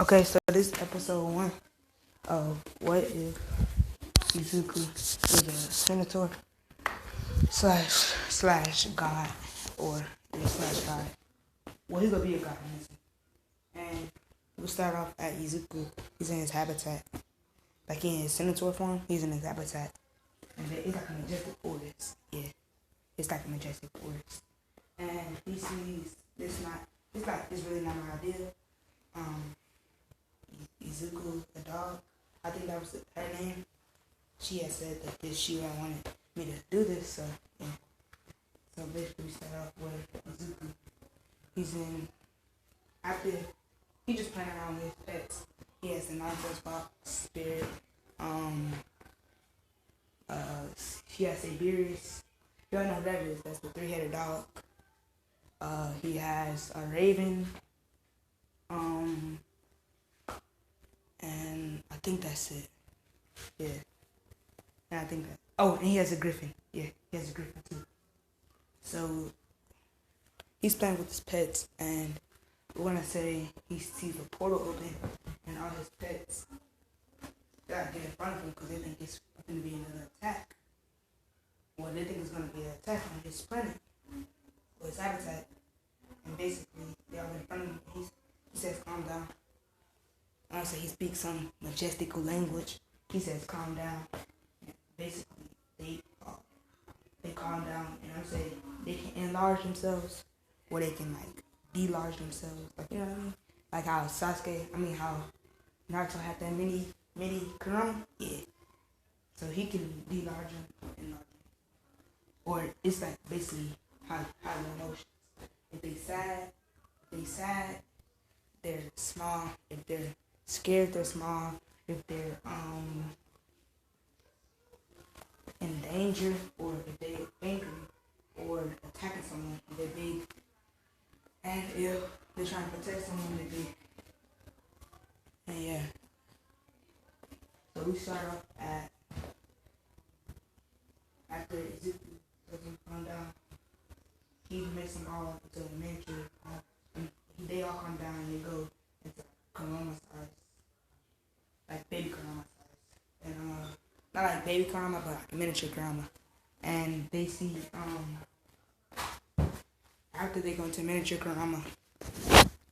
Okay, so this is episode 1 of what if Izuku is a senator slash god or slash god. Well, he's gonna be a god, and we'll start off at Izuku. He's in his habitat, like in his senator form. He's in his habitat, and it's like a majestic forest. Yeah, it's like a majestic forest, and he sees this not. It's really not my idea. Izuku, the dog, I think that was her name. She had said that she wanted me to do this, so yeah. So basically we start off with Izuku. He's in, after, he just playing around with his pets. He has a nonsense box, spirit, he has Siberius. You all know what that is, that's the 3-headed dog. He has a raven, and I think that's it. Yeah. And I think that. Oh, and he has a griffin. Yeah, he has a griffin too. So he's playing with his pets, and we're gonna say he sees a portal open, and all his pets gotta get in front of him because they think it's gonna be another attack. Well, they think it's gonna be an attack on his planet or his habitat, and basically they all in front of him. He says, "Calm down." Honestly, he speaks some majestical language. He says, "Calm down." And basically, they calm down, and I'm saying they can enlarge themselves, or they can like delarge themselves. Like, you know what I mean? Like how how Naruto had that mini Kurama. Yeah. So he can delarge them, enlarge them, or it's like basically how their emotions. If they sad, they're small. If they're scared, they're small. If they're in danger, or if they're angry or attacking someone, they're big. And if they're trying to protect someone, they're big. And yeah. So we start off at after Izuku doesn't calm down. He makes them all into a miniature. They all come down and they go into Kurama size. Like baby Kurama size. And not like baby Kurama, but like a miniature Kurama. And they see after they go into miniature Kurama,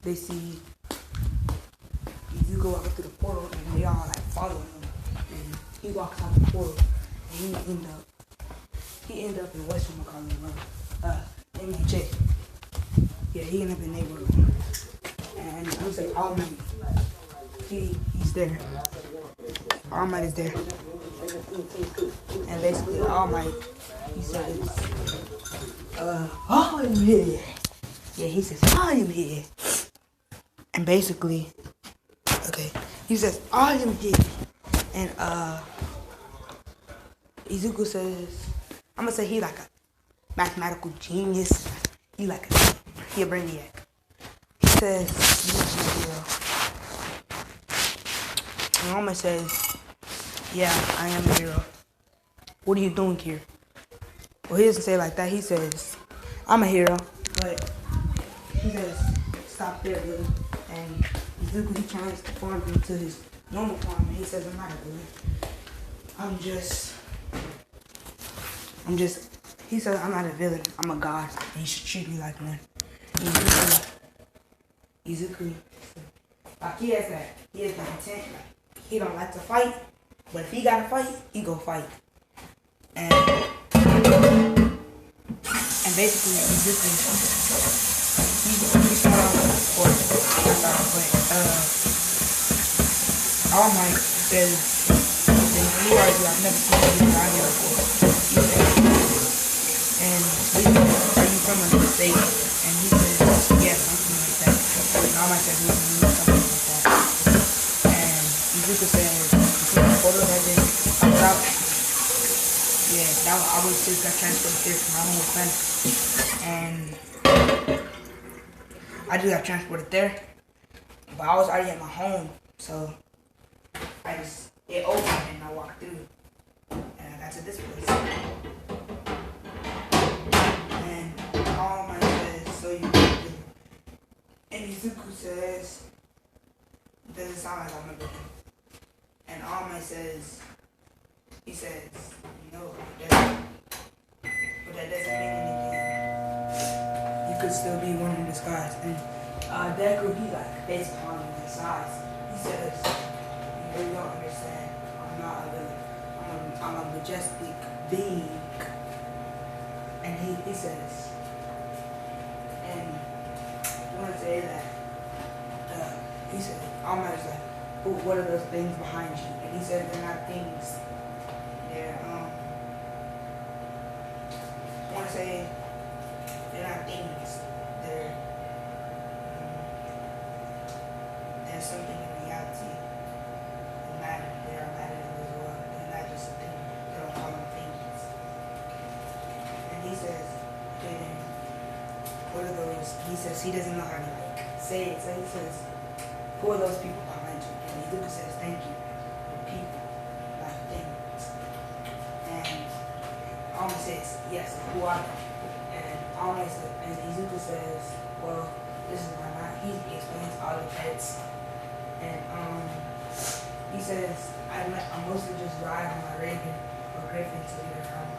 they see Izuku walking through the portal, and they all like follow him. And he walks out the portal, and he end up in whatchamacallit, MJ. Yeah, he ended up in neighborhood. And I would say All Might. He's there. All Might is there. And basically All Might, he says, I am here. Yeah, he says, I am here. And basically, okay, he says, I am here. And Izuku says, I'm gonna say he like a mathematical genius. He a brainiac. He says, you know, and Mama says, yeah, I am a hero. What are you doing here? Well, he doesn't say it like that. He says, I'm a hero. But he says, stop there, villain. And Izuku, he tries to form into his normal form. And he says, I'm not a villain. He says, I'm not a villain. I'm a god. And you should treat me like one. Izuku, like he has that intent. Like, he don't like to fight, but if he gotta fight, he go fight. And basically, Izuku, he start off, or not start off, but All Might says, who are you? I've never seen you around here before. He says, and are you from another state? And he says, yes, I'm from like that. And All Might says, something like that. And Izuku says, the photo that they comes out. Yeah, that I was just got transferred there from my home planet. And I just got transported there. But I was already at my home, so it opened and I walked through. And I got to this place. And All Might says, so you. And Izuku says, doesn't sound like I'm a villain. And Alma says, he says, no, but that doesn't mean anything. You could still be one in disguise. And Deku, he like face palming his size. He says, you really don't understand. I'm not a villain. I'm a majestic being. And he says, and I want to say that, he said, Alma is like, what are those things behind you? And he said, they're not things. They're, I want to say, they're not things. There's something in reality. They are matter in this world. They're not just a thing. They don't call them things. And he says, okay, then, what are those? He says he doesn't know how to like say it. So he says, who are those people behind you? And Izuku says, thank you. People, not things. And Alma says, yes, who are they? And Izuku says, well, this is my mind. He explains all the pets. And he says, I mostly just ride on my raven or griffin to get around.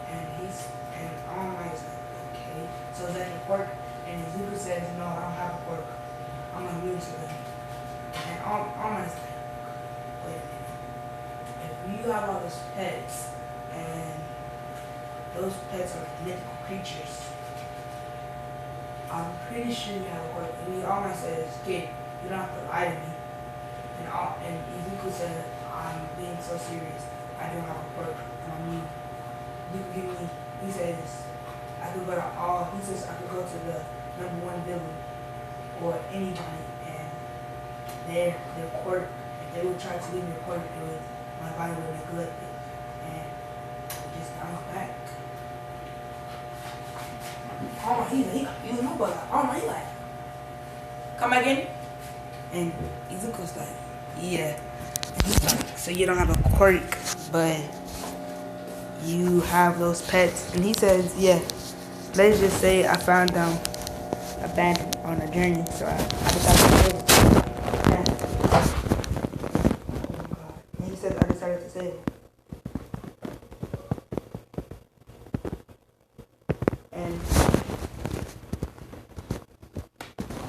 And Alma is like, okay. So is that your quirk? And Izuku says, no, I don't have a quirk. I'm immune to them. And Alma is like, wait a minute. If you have all those pets, and those pets are mythical creatures, I'm pretty sure you have a quirk. And Alma says, kid, you don't have to lie to me. And Izuku said, I'm being so serious. I don't have a quirk. And I'm new. You can give me, he says, I could go to the #1 villain or anybody, and their quirk, if they would try to give me a quirk, my body would neglect it, and it just bounce back. Oh, he know about that. Oh, he like, come again? And Izuku's like, yeah. And he's like, so you don't have a quirk, but you have those pets. And he says, yeah. Let's just say I found them abandoned on a journey, so I decided to save it. And he says I decided to save it. And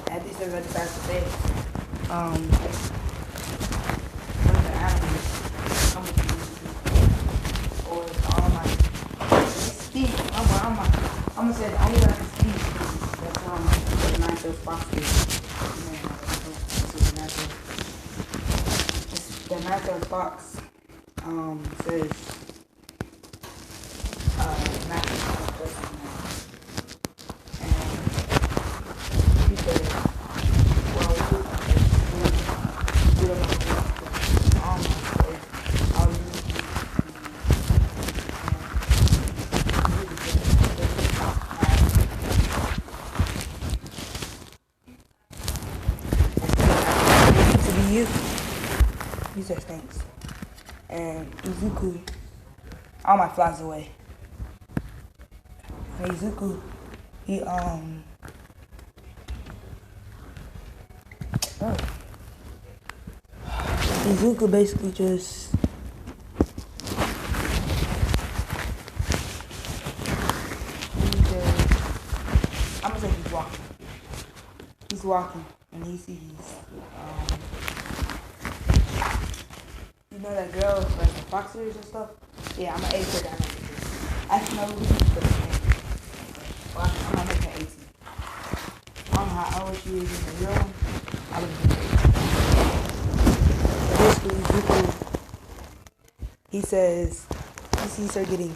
as he says I decided to save it, one of the animals comes to me, or all my speed. I'm gonna say the only one I can speak. That's the natural fox is. The natural fox says natural. And he says, well, we don't know I'll use you. He says thanks. And Izuku, Alma flies away. And Izuku, Izuku basically just I'm gonna say he's walking. He's walking and he sees you know that girl like the Fox series and stuff? Yeah, I'm an 8 for that. Actually, no, we can put it in. Well, I'm gonna make her 18. I don't know how old she is in the real one. I would be 18. Basically, he says he sees her getting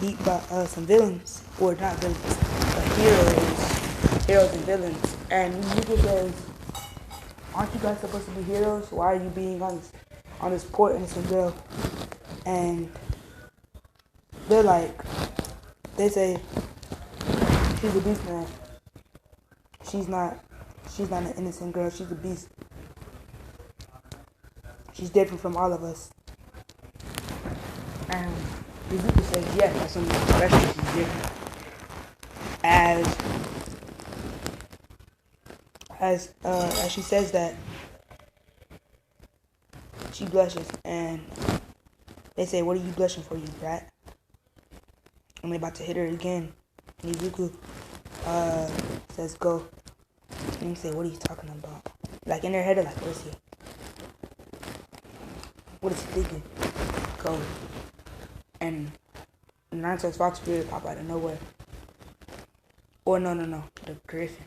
beat by some villains, or not villains, but heroes and villains. And Izuku says, aren't you guys supposed to be heroes? Why are you being on this poor innocent girl? And they say, she's a beast man. She's not an innocent girl, she's a beast. She's different from all of us. And Izuku says, yes, that's something special, she's different. As has as she says that, she blushes, and they say, "What are you blushing for, you brat?" And they're about to hit her again. And Izuku says, "Go." And they say, "What are you talking about?" Like in their head, they're like, what is he thinking? Go. And Naruto's fox spirit pop out of nowhere. Or no, the griffin.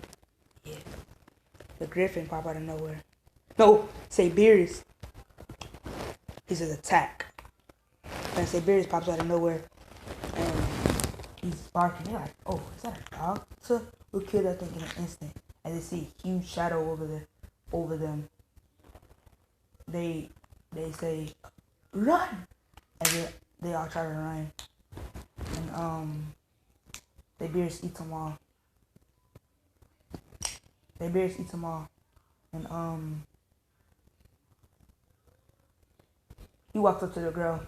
Yeah, the griffin pop out of nowhere. No, say Beerus. He says attack. And say Beerus pops out of nowhere, and he's barking. They're like, "Oh, is that a dog?" So we'll kill that thing in an instant. As they see a huge shadow over them. They say, "Run!" And they all try to run. And they Beerus eats them all. And he walks up to the girl.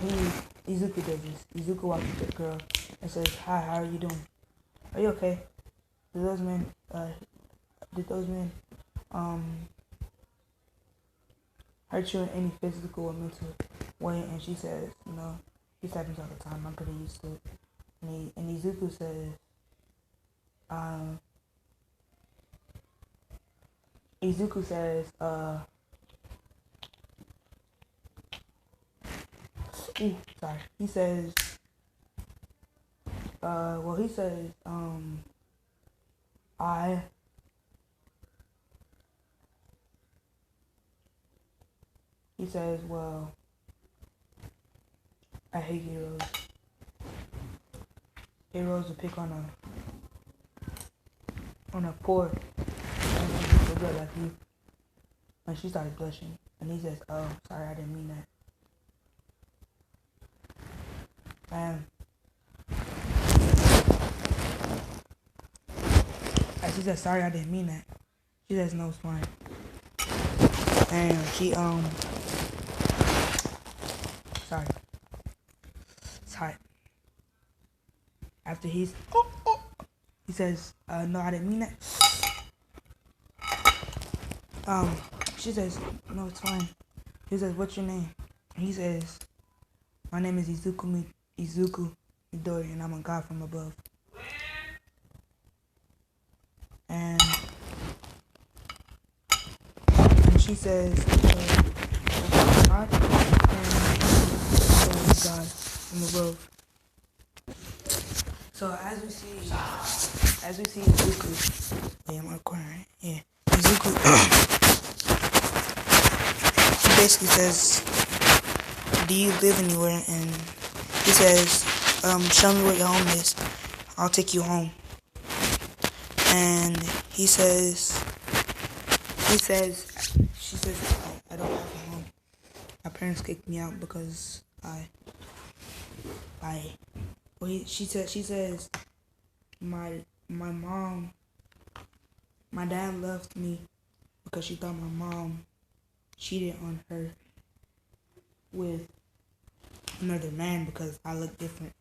And Izuku does this. Izuku walks up to the girl and says, "Hi, how are you doing? Are you okay? Did those men hurt you in any physical or mental way?" And she says, "No, this happens all the time. I'm pretty used to it." And Izuku says, he says, well, I hate heroes. Heroes will pick on a poor girl like you. And she started blushing. And he says, "Oh, sorry, I didn't mean that." And she says, "Sorry, I didn't mean that." She says, "No, it's fine." And she sorry. It's hot. After he says, "No, I didn't mean that." She says, "No, it's fine." He says, "What's your name?" And he says, "My name is Izuku Midori, and I'm a god from above." And she says, "God," and God from above. So as we see Izuku, yeah, I'm recording, right? Yeah, Izuku, he basically says, "Do you live anywhere?" And he says, "Show me where your home is. I'll take you home." And she says, I don't have a home. My parents kicked me out because she says, my dad left me because she thought my mom cheated on her with another man because I look different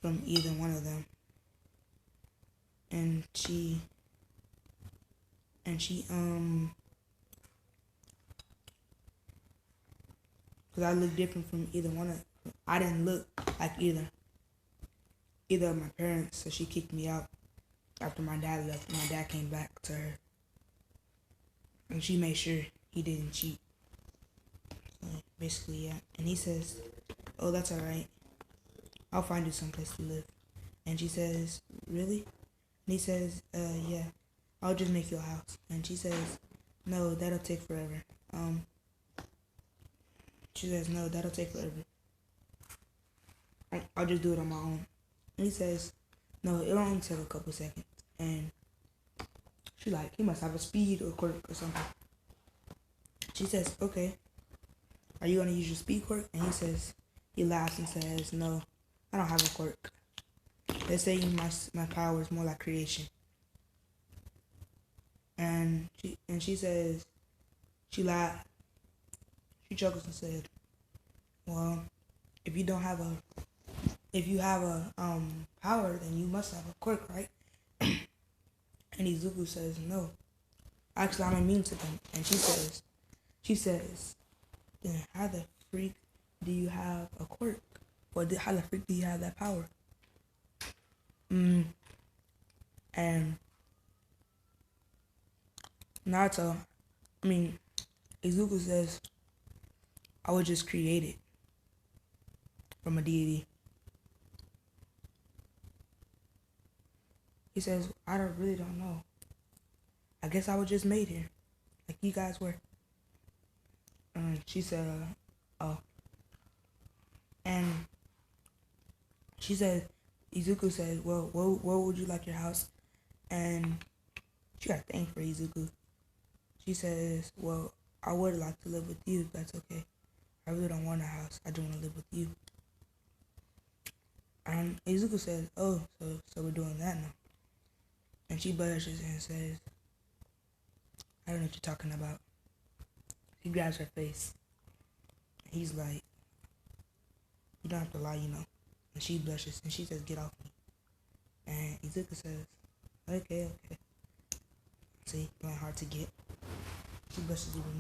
from either one of them. And she because I look different from either one of them. I didn't look like either of my parents, so she kicked me out after my dad left. My dad came back to her, and she made sure he didn't cheat. So basically, yeah. And he says, "Oh, that's alright. I'll find you someplace to live." And she says, "Really?" And he says, "Yeah, I'll just make you a house." And she says, "No, that'll take forever." She says, "No, that'll take forever. I'll just do it on my own." And he says, "No, it'll only take a couple seconds." And she's like, "He must have a speed or quirk or something." She says, "Okay, are you gonna use your speed quirk?" And he laughs and says, "No, I don't have a quirk. They say my power is more like creation." And she says, she laughed. She chuckles and said, "Well, if you don't have a if you have a power, then you must have a quirk, right? And Izuku says, no. Actually, I'm immune to them. And she says, then how the freak do you have a quirk? Or how the freak do you have that power? And Naruto, Izuku says, I was just created from a deity. He says, I really don't know. I guess I was just made here, like you guys were. She said, oh. And she said, Izuku said, well, where would you like your house? And she got a thing for Izuku. She says, well, I would like to live with you if that's okay. I really don't want a house. I just want to live with you. And Izuku says, oh, so we're doing that now. And she blushes and says, I don't know what you're talking about. He grabs her face. He's like, you don't have to lie, you know. And she blushes and she says, get off me. And Izuku says, okay. See, playing hard to get. She blushes even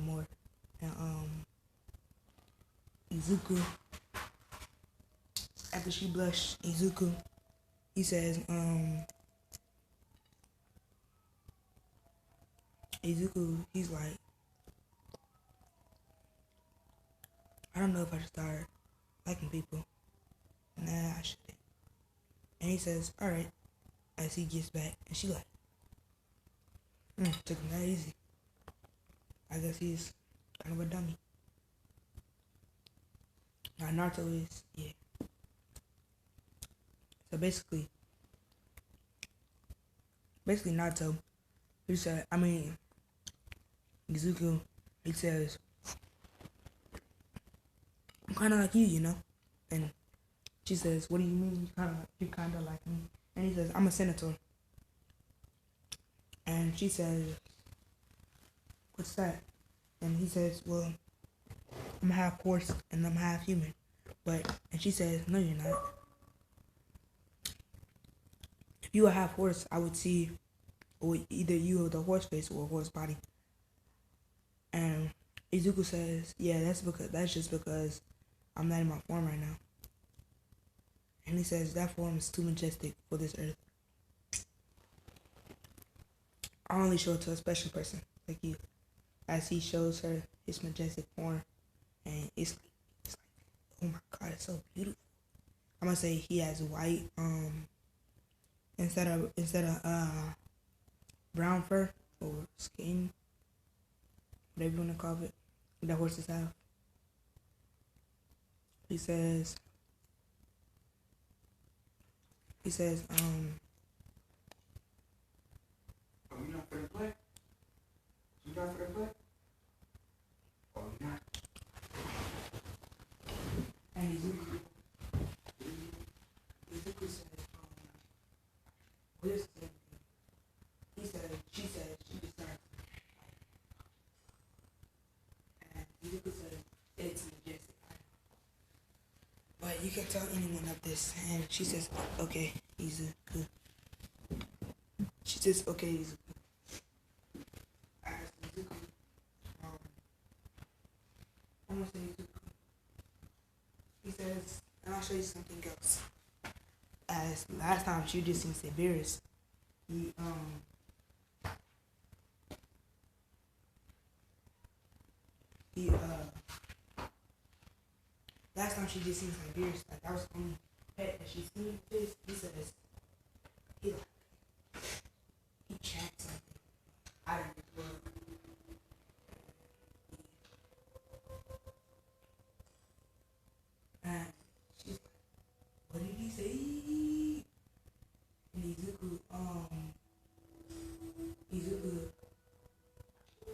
more. And Izuku, after she blushed, Izuku, he says, Izuku, he's like, I don't know if I should start liking people. Nah, I shouldn't. And he says, alright, as he gets back. And she like, took him that easy. I guess he's kind of a dummy. Now Naruto is, yeah. So basically Naruto, he said, Izuku, he says, I'm kind of like you, you know? And she says, what do you mean you kind of like me? And he says, I'm a senator. And she says, what's that? And he says, well, I'm half horse and I'm half human. And she says, no, you're not. If you were half horse, I would see either you have the horse face or a horse body. And Izuku says, yeah, that's just because I'm not in my form right now. And he says, that form is too majestic for this earth. I only show it to a special person like you. As he shows her his majestic form. And it's like, oh my god, it's so beautiful. I'm gonna say he has white, instead of brown fur or skin, whatever you wanna call it, that horses have. He says, oh, you not for the play? You not for the play? Oh, you not? And Izuku says, what is it? She said, she just started. And Izuku said, it's majestic. But you can tell anyone of this. And she says, okay, Izuku. She says, okay, Izuku. As Izuku, I'm gonna say Izuku. He says, and I'll show you something else. As last time she just seems embarrassed. Last time she just seems embarrassed. Like that was the only pet that she's seen. He says, he chants something out of his world. And she's like, what did he say? And Izuku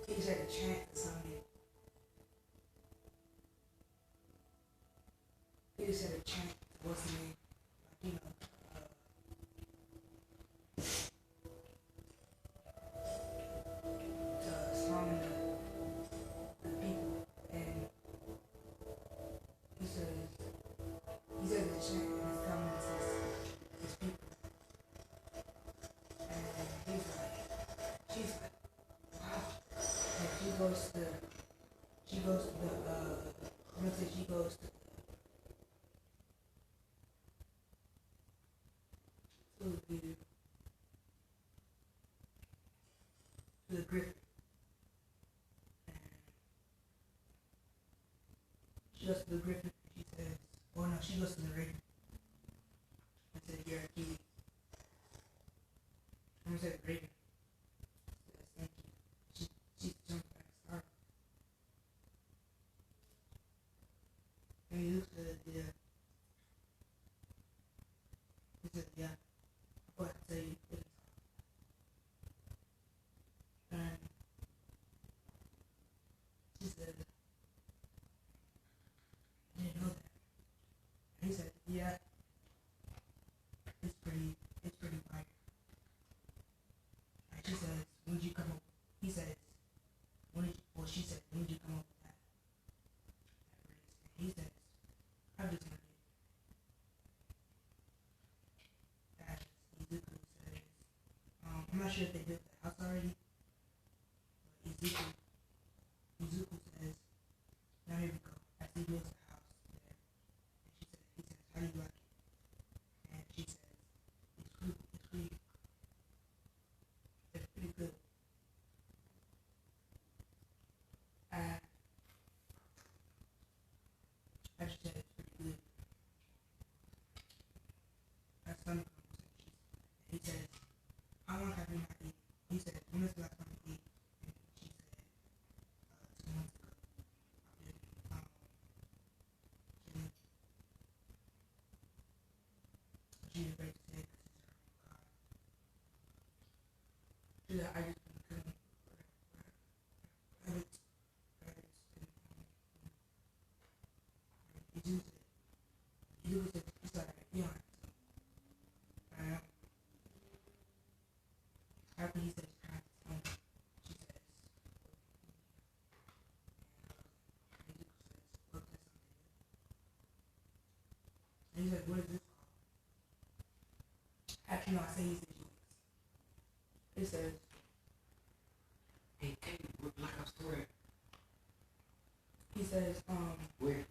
he said a chant or something. He just said a chant. What's the name? Like, to summon the people. And he says, said the chat and his comments his people. And she's like, wow. And she goes to the, I'm gonna say she goes to the griffin. And she goes to the griffin and she says, oh no, she goes to the raven. I said, you're a kiwi. I'm gonna say the raven. Says, thank you. She's jumping back start. And he looks at yeah. He said, yeah. I thought I'd tell you. And she said, I didn't know that. And he said, yeah, it's pretty fire. And she says, when did you come up? He says, she said, when did you come up with that? And he says, I just learned it. As Izuku says, I'm not sure if they built the house already. Izuku says, now here we go. As he builds the house there. And he says, how do you like it? And she says, it's pretty good. I just said it's pretty good. That's funny conversation. He says, how long have you not eaten? He said, when was the last time you ate? And she said, 2 months ago. I've been chilling. She didn't break the egg because it's her own God. She said, I just been cooking rabbits and you said, it's like, you don't have to. After he says, she says, look, that's something. And he said, what is this called? Actually, no, I say he said yours. He says, hey, David, what Black Ops 4 at? He says, Where?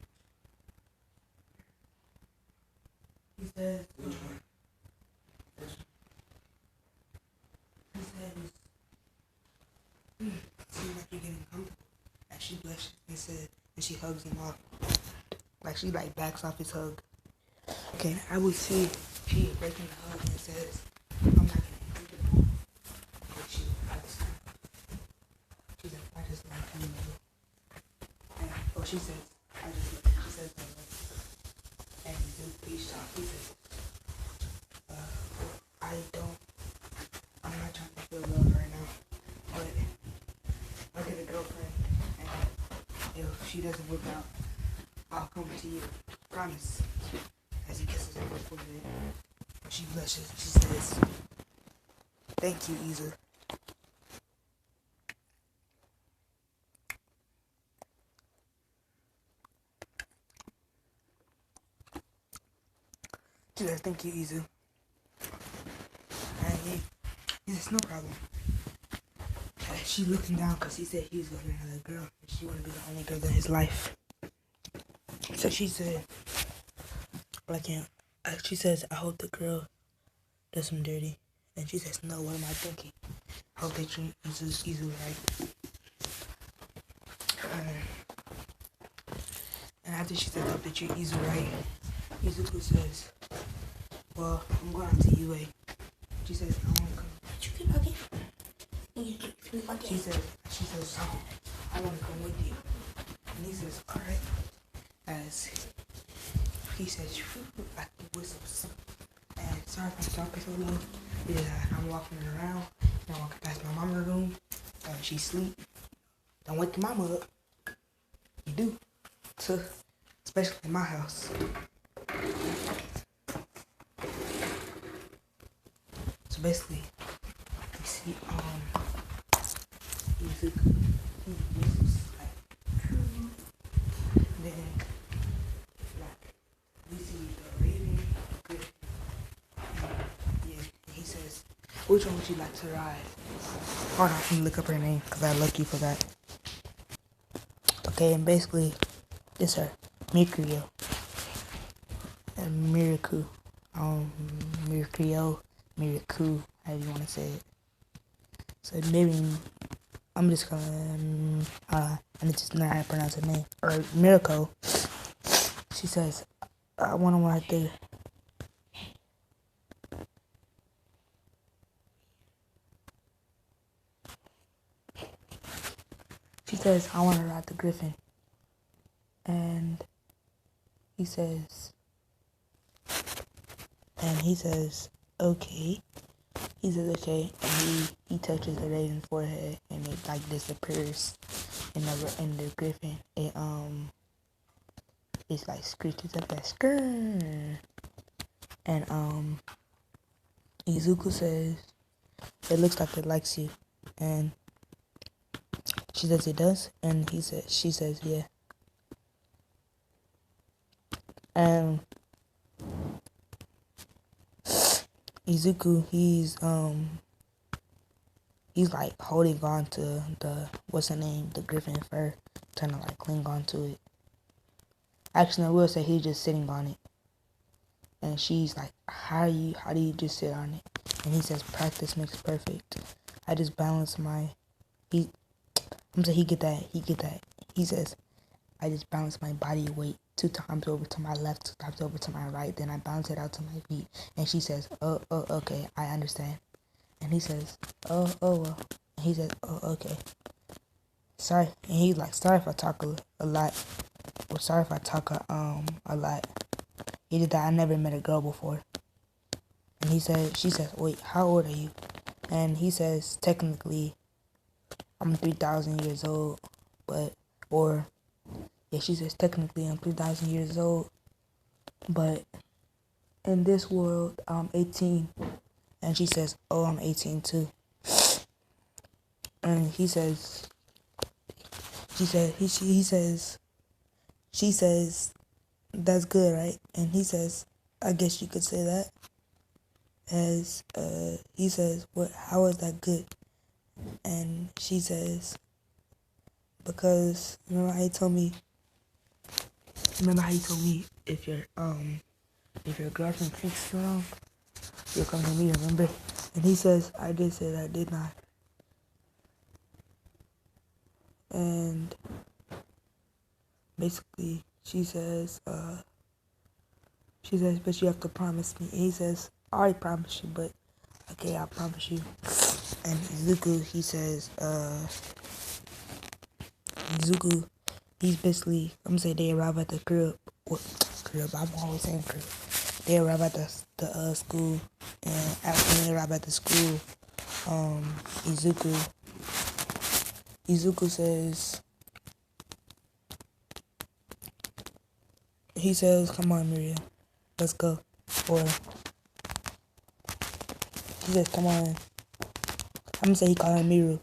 He says, Which one? First one? he says, seems like you're getting comfortable. And she blushes and said, and she hugs him off. Like she like backs off his hug. Okay, I would see she breaking the hug and says, I'm not getting comfortable. But she's like, I just like you. And, she says, she says, and he says, I'm not trying to feel love right now, but I'll get a girlfriend, and if she doesn't work out, I'll come to you, promise. As he kisses her before it, she blushes, she says, thank you, Izu. She says, thank you, Izu. And he says, no problem. And she looking down because he said he was going to another girl. And she wanted to be the only girl in his life. So she said, she says, I hope the girl does him dirty. And she says, no, what am I thinking? I hope they treat Izu right. And after she says, I hope they treat Izu right, Izuku says, well, I'm going to UA. She says, I want to come. You keep hugging? She says, I want to come with you. And he says, alright. As he says, I can whistle. And sorry if I'm talking so low. Because I'm walking around. And I'm walking past my mama's room. She's asleep. Don't wake your mama up. You do. Especially in my house. So basically, you see, Izuku, he whistles like, then, like, we see the Which one would you like to ride? Hold on, let me look up her name because I lucky for that. Okay, and basically, this her Mikrio and Miraku. Miraku, however you want to say it. So maybe I'm just gonna I need to know how to pronounce her name. Or Miracle. She says, I want to ride the. She says, I want to ride the griffin. And he says, okay. He says, okay. And he touches the raisin's forehead and it like disappears in the griffin. It's like screeches up that skrrr. And Izuku says, it looks like it likes you. And she says it does. And she says, yeah. And Izuku, he's like holding on to the griffin fur, trying to like cling on to it. Actually, I will say he's just sitting on it. And she's like, how do you just sit on it? And he says, practice makes perfect. I just balance he get that. He says, I just balance my body weight 2 times over to my left, 2 times over to my right, then I balance it out to my feet. And she says, oh, okay, I understand. And he says, oh, well. And he says, oh, okay. Sorry. And he's like, sorry if I talk a lot. Or sorry if I talk a lot. He did that. I never met a girl before. And she says, wait, how old are you? And he says, technically, I'm 3,000 years old. She says, technically, I'm 3,000 years old. But in this world, I'm 18. And she says, oh, I'm 18 too. And she says, that's good, right? And he says, I guess you could say that. He says, what? How is that good? And she says, because remember how you told me if your girlfriend takes too long, you'll come to me, remember? And he says, I did say that, did not. And basically, she says, but you have to promise me. And he says, I already promised you, but okay, I promise you. And Izuku, he says, he's basically, I'm gonna say they arrive at the crib. I'm always saying crib. They arrive at the school, and after they arrive at the school, Izuku says, he says, come on, Mira, let's go. Or he says, come on. I'm gonna say he called her Mira.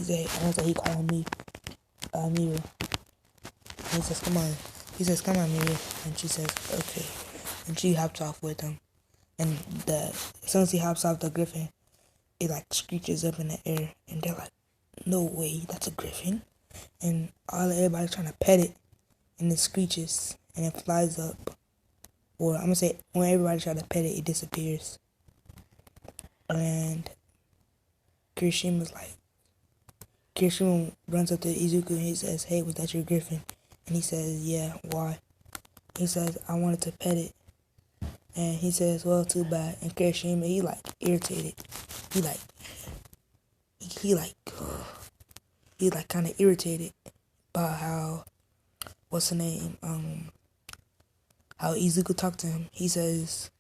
I'm gonna say he called me Mira. And he says, come on. He says, come on, Mira. And she says, okay. And she hops off with him. And as soon as he hops off the griffin, it like screeches up in the air. And they're like, no way, that's a griffin. And everybody's trying to pet it. And it screeches. And it flies up. Or I'm gonna say, when everybody tries to pet it, it disappears. And Kirishima runs up to Izuku and he says, hey, was that your griffin? And he says, yeah, why? He says, I wanted to pet it. And he says, well, too bad. And Kirishima, he like irritated. He kind of irritated about how, what's the name? How Izuku talked to him. He says,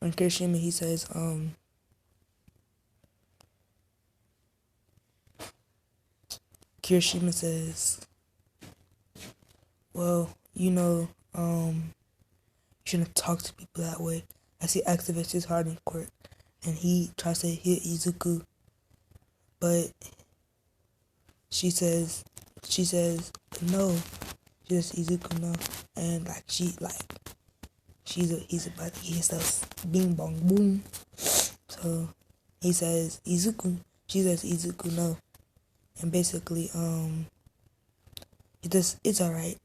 and Kirishima, he says, Kirishima says, well, you shouldn't talk to people that way. As he activates his heart in court, and he tries to hit Izuku, but she says, no. She says, Izuku, no. And she he's about to get his stuff bing bong boom. So he says Izuku. She says Izuku no, and basically it's alright,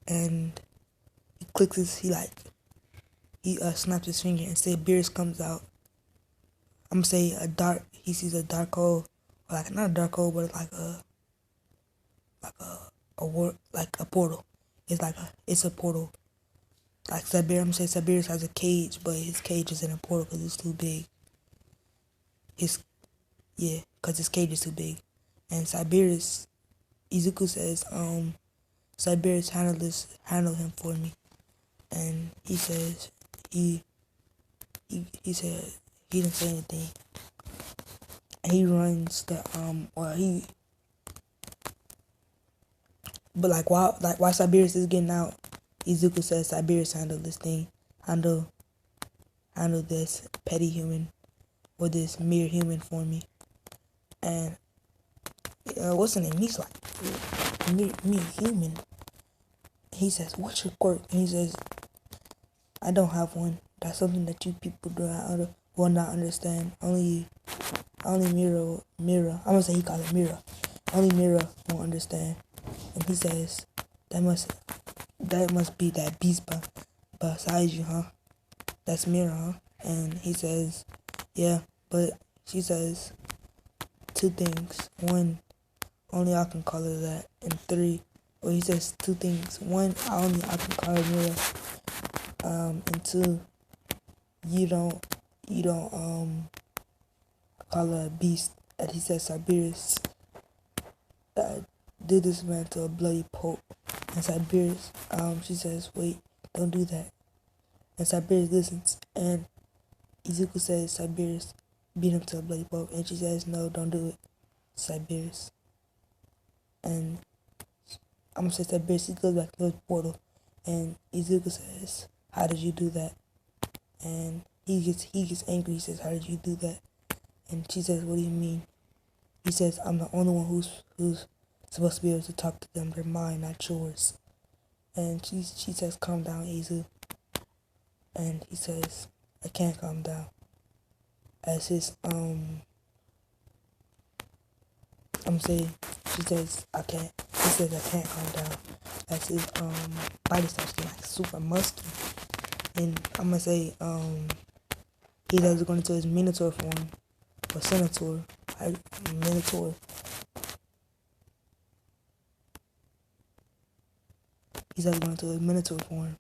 and he clicks he snaps his finger and say Beerus comes out. I'm gonna say he sees a dark hole, or like not a dark hole, but like a portal. It's a portal. Like I'm gonna say Sabirus has a cage, but his cage is in a portal because it's too big. Because his cage is too big. And Izuku says, Sabirus handle him for me. And he says, he said he didn't say anything. And he runs but while Sabirus is getting out, Izuku says, Sabirus handle this thing. Handle this petty human or this mere human for me. And what's the name? He's like, mere human. He says, what's your quirk? And he says, I don't have one. That's something that you people will not understand. Only Mira. I'm gonna say he called it Mira. Only Mira won't understand. And he says, that must be that beast beside you, huh? That's Mira, huh? And he says, yeah, but she says two things. One, only I can call her that. And three, he says two things. One, I can call her Mira. And two, you don't call her a beast. And he says Sabirus did this man to a bloody pulp. And Sabirus, she says, wait, don't do that. And Sabirus listens. And Izuku says Sabirus beat him to a bloody pulp. And she says, no, don't do it, Sabirus. And I'm gonna say Sabirus, he goes back to the portal. And Izuku says, how did you do that? And he gets angry. He says, how did you do that? And she says, what do you mean? He says, I'm the only one who's supposed to be able to talk to them. They're mine, not yours. And she says, calm down, Izu. And he says, I can't calm down. As his she says, I can't. He says, I can't calm down. As his body starts to like super musky. And I'm gonna say he does go into his Minotaur form or Senator. Minotaur. He's going into his Minotaur form,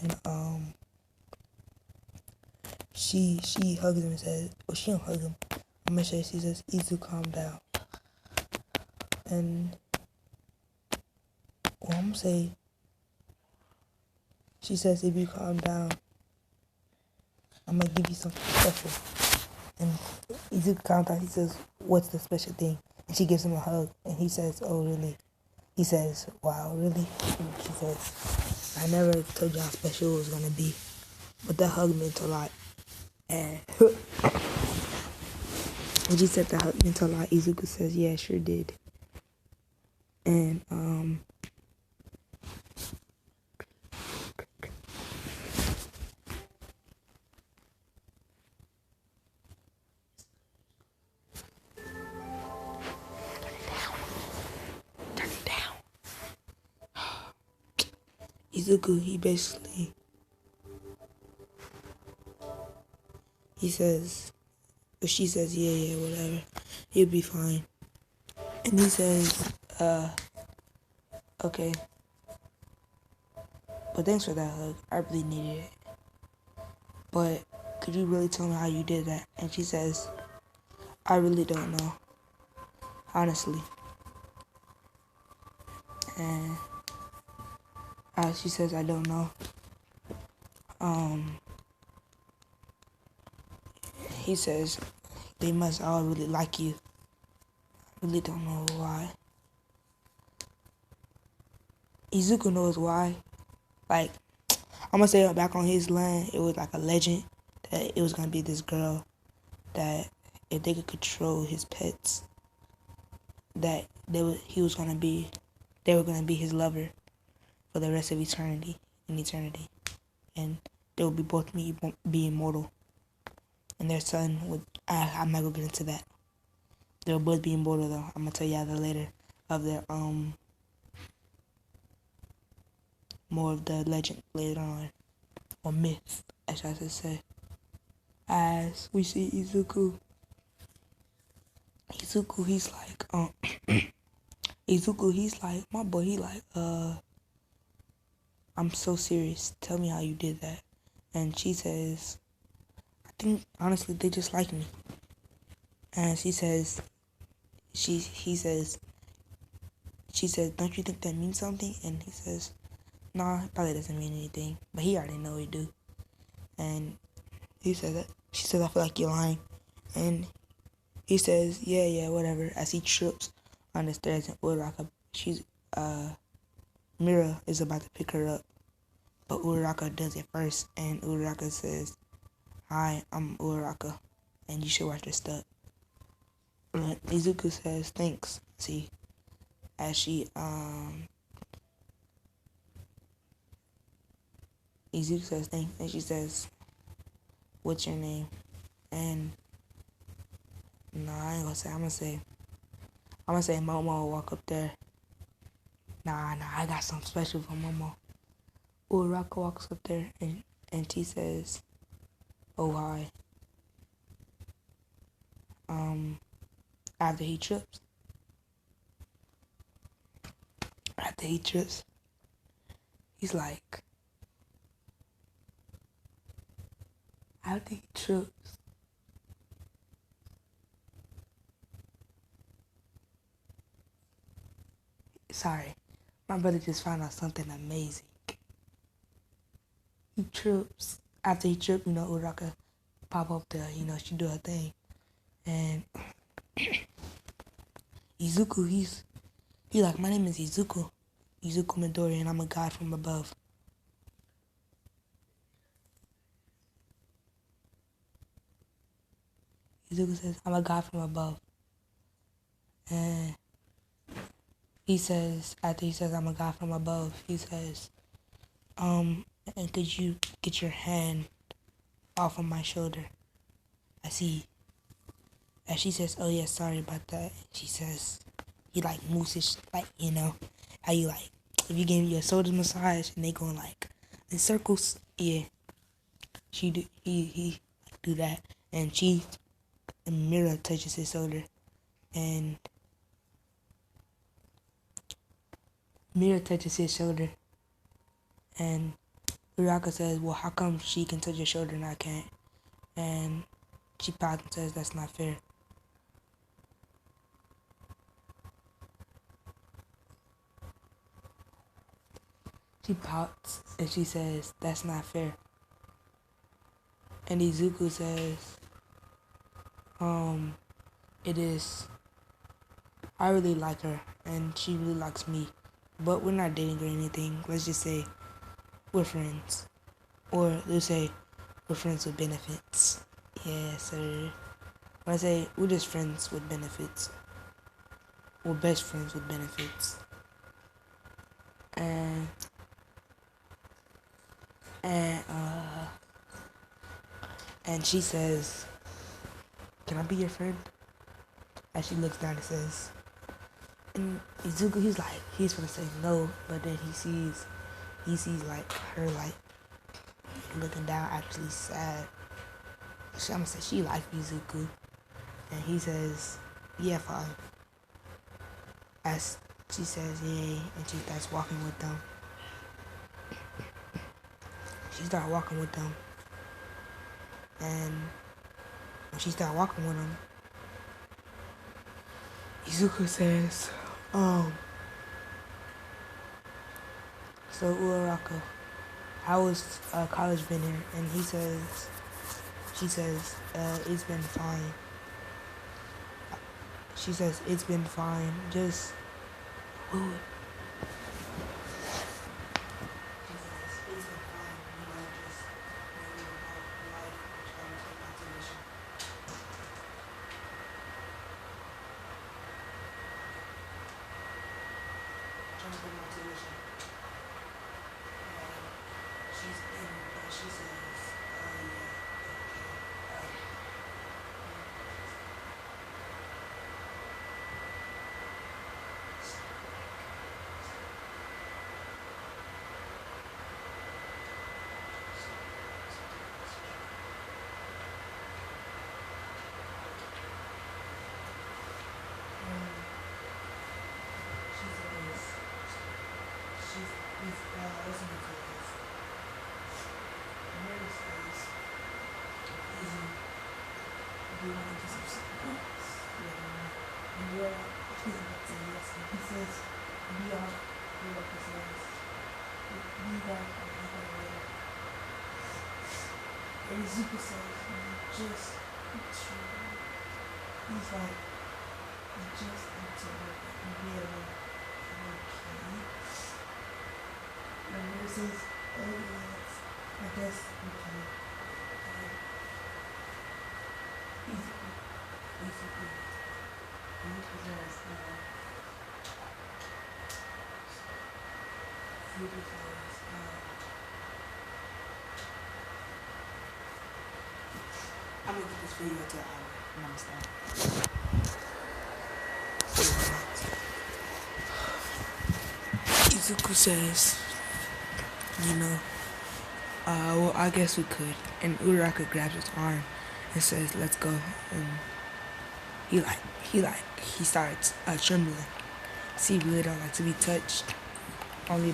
and she hugs him and says, well, she don't hug him. I'm gonna say she says, Izu, calm down. And I'm gonna say, she says, if you calm down, I'm gonna give you something special. And Izuku calms down. He says, what's the special thing? And she gives him a hug. And he says, oh, really? He says, wow, really? And she says, I never told you how special it was gonna be. But that hug meant a lot. And when she said that hug meant a lot, Izuku says, yeah, sure did. And Izuku, he says, but she says, yeah, whatever, he'll be fine. And he says, okay, but thanks for that hug, I really needed it. But could you really tell me how you did that? And she says, I really don't know, honestly. And she says, I don't know. He says, they must all really like you. I really don't know why. Izuku knows why. Like, I'm gonna say back on his land, it was like a legend that it was gonna be this girl that if they could control his pets, that they were gonna be his lover for the rest of eternity. and they would be both be immortal. And their son would. I'm not gonna get into that. They'll both be immortal though. I'm gonna tell you that later. Of their more of the legend later on, or myth, as I should say. As we see Izuku, he's like Izuku, he's like my boy. He like I'm so serious. Tell me how you did that. And she says, I think honestly they just like me. And she says, she says, don't you think that means something? And he says, nah, it probably doesn't mean anything. But he already know it do. And he says that. She says, I feel like you're lying. And he says, yeah, whatever. As he trips on the stairs and Uraraka, Mira is about to pick her up. But Uraraka does it first. And Uraraka says, hi, I'm Uraraka. And you should watch your step. And Izuku says, thanks. See, as she, Izuku says thanks. And she says, what's your name? And no, I ain't gonna say. I'm gonna say Momo will walk up there. Nah, I got something special for Momo. Uraraka walks up there and she says, oh hi. After he trips, he's like, after he trips, sorry, my brother just found out something amazing. He trips. After he trips, Uraraka pop up there, she do her thing. And Izuku, he's like, my name is Izuku Midori, and I'm a god from above. Izuku says, I'm a god from above. And he says, after he says, I'm a god from above, he says, and could you get your hand off of my shoulder? As she says, oh yeah, sorry about that. She says, he like moves his, like, how you like, if you give your shoulder massage and they going like in circles, yeah. He do that, and Mira touches his shoulder, and Uraraka says, well, how come she can touch your shoulder and I can't? And she pouts and says, that's not fair. She pouts and she says, that's not fair. And Izuku says, it is. I really like her and she really likes me, but we're not dating or anything. Let's just say we're friends. Or let's say we're friends with benefits. Yeah, sir. When I say we're just friends with benefits. We're best friends with benefits. And she says, can I be your friend? As she looks down and says, and Izuku, he's gonna say no, but then he sees like her like looking down, actually sad. I'm gonna say she likes Izuku, and he says, yeah, fine. As she says, yay, and she starts walking with them. And when she started walking with them, Izuku says, so Uraraka, how has college been here? And she says, it's been fine. She says, it's been fine, just, ooh. Mira says, easy, do you want to do some sports? Yeah, and you're he's about to say yes, and he says, be on, Uraraka says, be back, and be back later. And Izuku says, just chill. He's like, just until really okay. And Mira says, oh yes, I guess we can. Izuku says, I'm gonna get this video to an hour and I'm gonna stop. Izuku says, well, I guess we could. And Uraraka grabs his arm and says, let's go. And he starts trembling. See, he really don't like to be touched. Only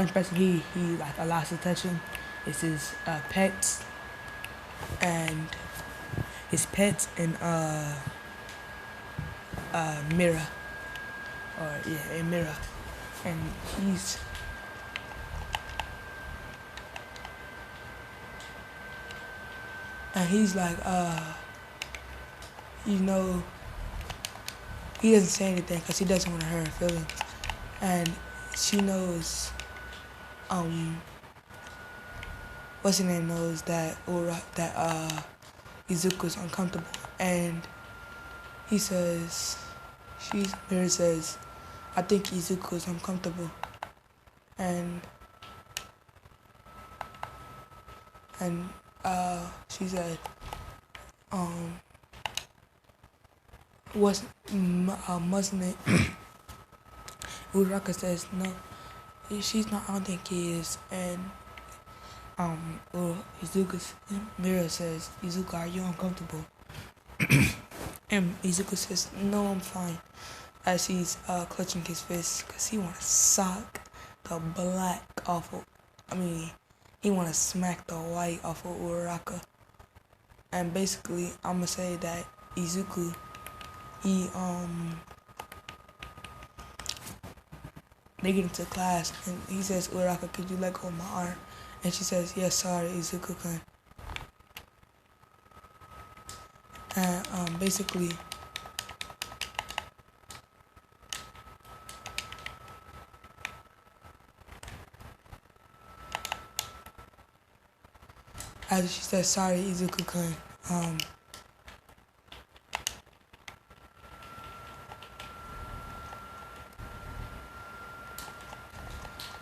person he like allows to touch him is his pets and Mira, Mira, and he's like he doesn't say anything because he doesn't want to hurt her feelings, and she knows what's her name knows that Izuku's uncomfortable, and Mira says, I think Izuku's uncomfortable, and she said, wasn't it? Uraraka says, no, she's not, I don't think he is, and Mira says, Izuku, are you uncomfortable? And Izuku says, no, I'm fine, as he's clutching his fist, because he want to sock the black off of, he want to smack the white off of Uraraka. And basically, I'm going to say that Izuku, they get into class, and he says, Uraraka, could you let go of my arm? And she says, yes, sorry, Izuku-kun. And basically, after she says, sorry, Izuku-kun,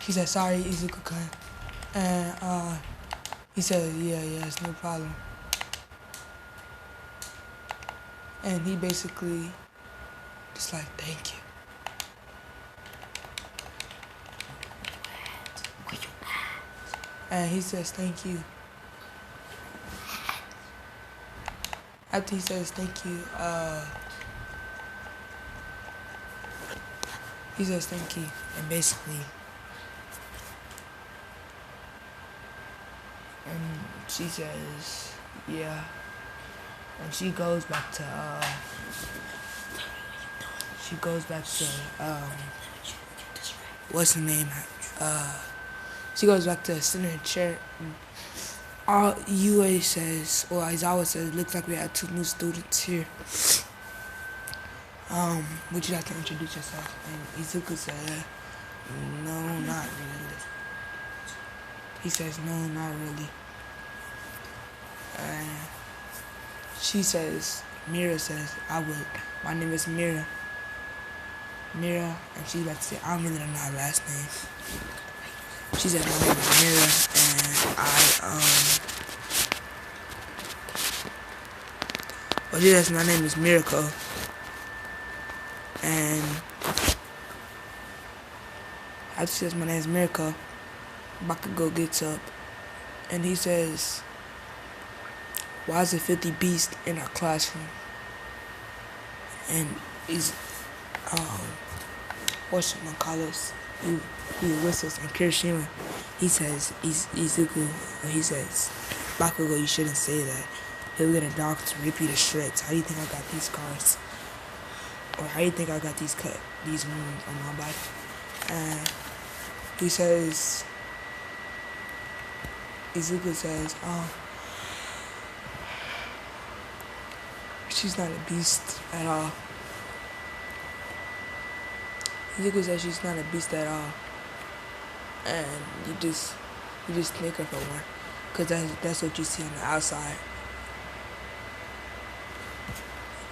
she said, sorry, Izuku-kun. And he said, yeah, it's no problem. And he basically just like, thank you. Where you at? And he says, thank you. After he says thank you, he says thank you, and basically, and she says, yeah, and she goes back to, what's her name? She goes back to sitting in her chair. All UA says, or Aizawa says, looks like we have 2 new students here. Would you like to introduce yourself? And Izuku said, no, not really. He says, no, not really. And she says, Mira says, I would. My name is Mira. Mira, and she's about to say, I don't really know her last name. She said, my name is Mira, and yes, my name is Miracle. And after she says my name is Miracle, Bakugo gets up and he says, why is there 50 beasts in our classroom? And he's, whatchamacallit, he, he whistles, and Kirishima, he says, Izuku, or he says, Bakugo, you shouldn't say that. He'll get a dog to rip you to shreds. How do you think I got these scars? Or how do you think I got these wounds on my body? And he says, Izuku says, oh, she's not a beast at all. Izuku says she's not a beast at all. And you just take her for one. Because that's what you see on the outside.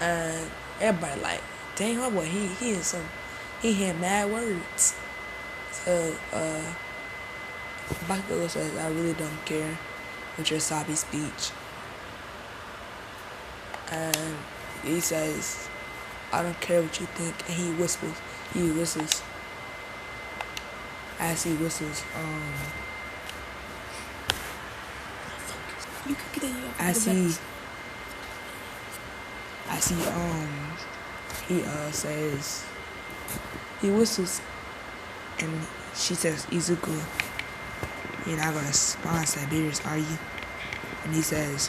And everybody like, dang, my boy, he had mad words. So, Bakugo says, I really don't care with your Sabi speech. And he says, I don't care what you think. And he whistles. As he whistles, he says, he whistles, and she says, Izuku, you're not gonna spawn Siberius, are you? And he says,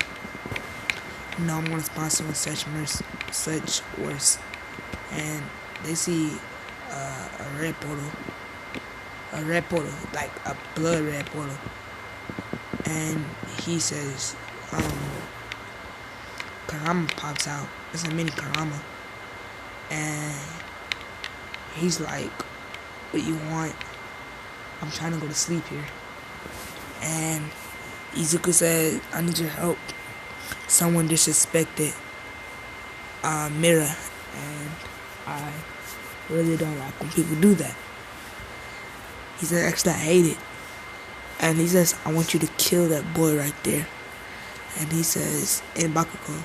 no, I'm gonna spawn someone such worse. And they see a red portal, like a blood red portal. And he says, Karama pops out. It's a mini Karama. And he's like, what you want? I'm trying to go to sleep here. And Izuku said, I need your help. Someone disrespected Mira. And I really don't like when people do that. He said, actually, I hate it. And he says, I want you to kill that boy right there. And he says, and Bakugo,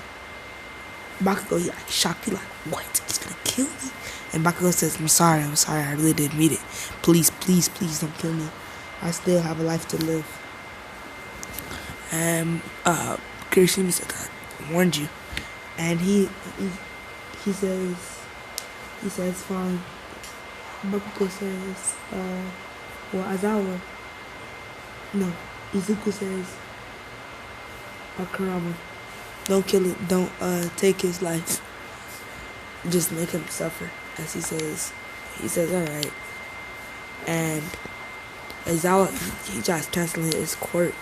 he like shocked. He like, what? He's gonna kill me? And Bakugo says, I'm sorry, I really didn't mean it. Please don't kill me. I still have a life to live. And Kirishima said, I warned you. And he says, fine. Bakugo says, Izuku says, Kurama, don't kill it, don't take his life. Just make him suffer. As he says, alright. And Aizawa, he tries canceling his quirk.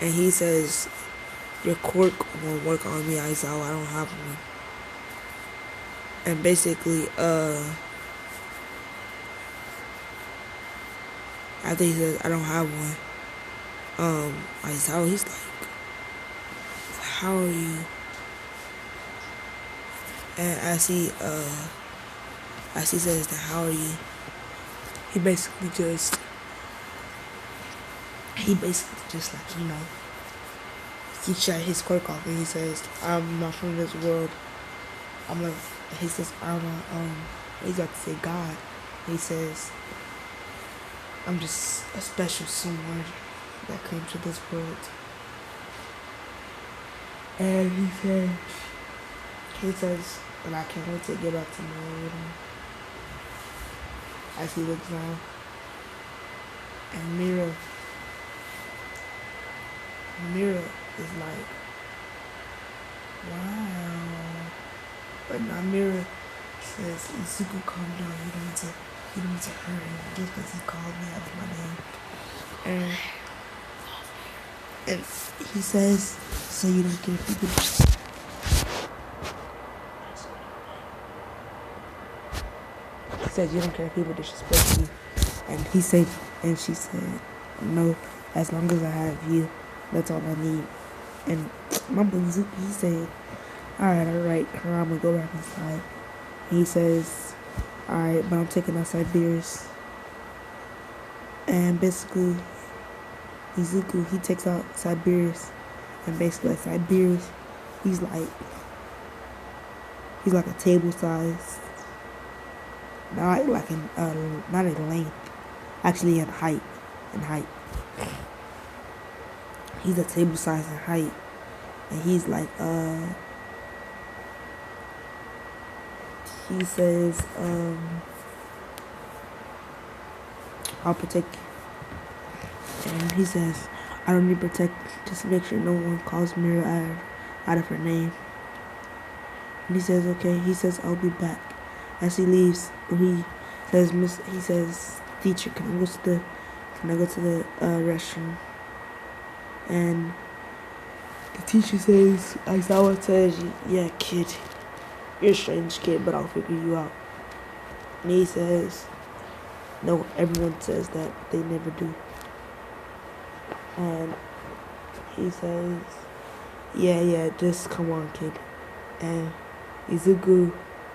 And he says, your quirk won't work on me, Aizawa, I don't have one. And basically, after he says, I don't have one, Aizawa, he's like, how are you? And as he says that, how are you? He basically just like, you know, he shut his quirk off and he says, I'm not from this world. He says, he's about to say God. He says, I'm just a special someone that came to this world. And he says, and I can't wait to get back to my world. As he looks down, and Mira is like, wow. But now Mira says, Izuku, calm down. You don't need to hurt him just because he called me out of my name. And he says, so you don't care if people He said, you don't care if people disrespect you. And she said, no, as long as I have you, that's all I need. And Mumble Izuku, he said, alright, Karama, go back inside. He says, alright, but I'm taking out Siberius. And basically, Izuku, he takes out Siberius. And basically, like, Siberius, he's like a table size. Not in length, actually in height. He's a table size in height, and he's like he says I'll protect you. And he says, I don't need protect, just make sure no one calls Mira out of her name. And he says, okay. He says, I'll be back. As he leaves, he says, teacher, can I go to the restroom? And the teacher says, Aizawa says, yeah, kid, you're a strange kid, but I'll figure you out. And he says, no, everyone says that, they never do. And he says, yeah, just come on, kid. And Izuku,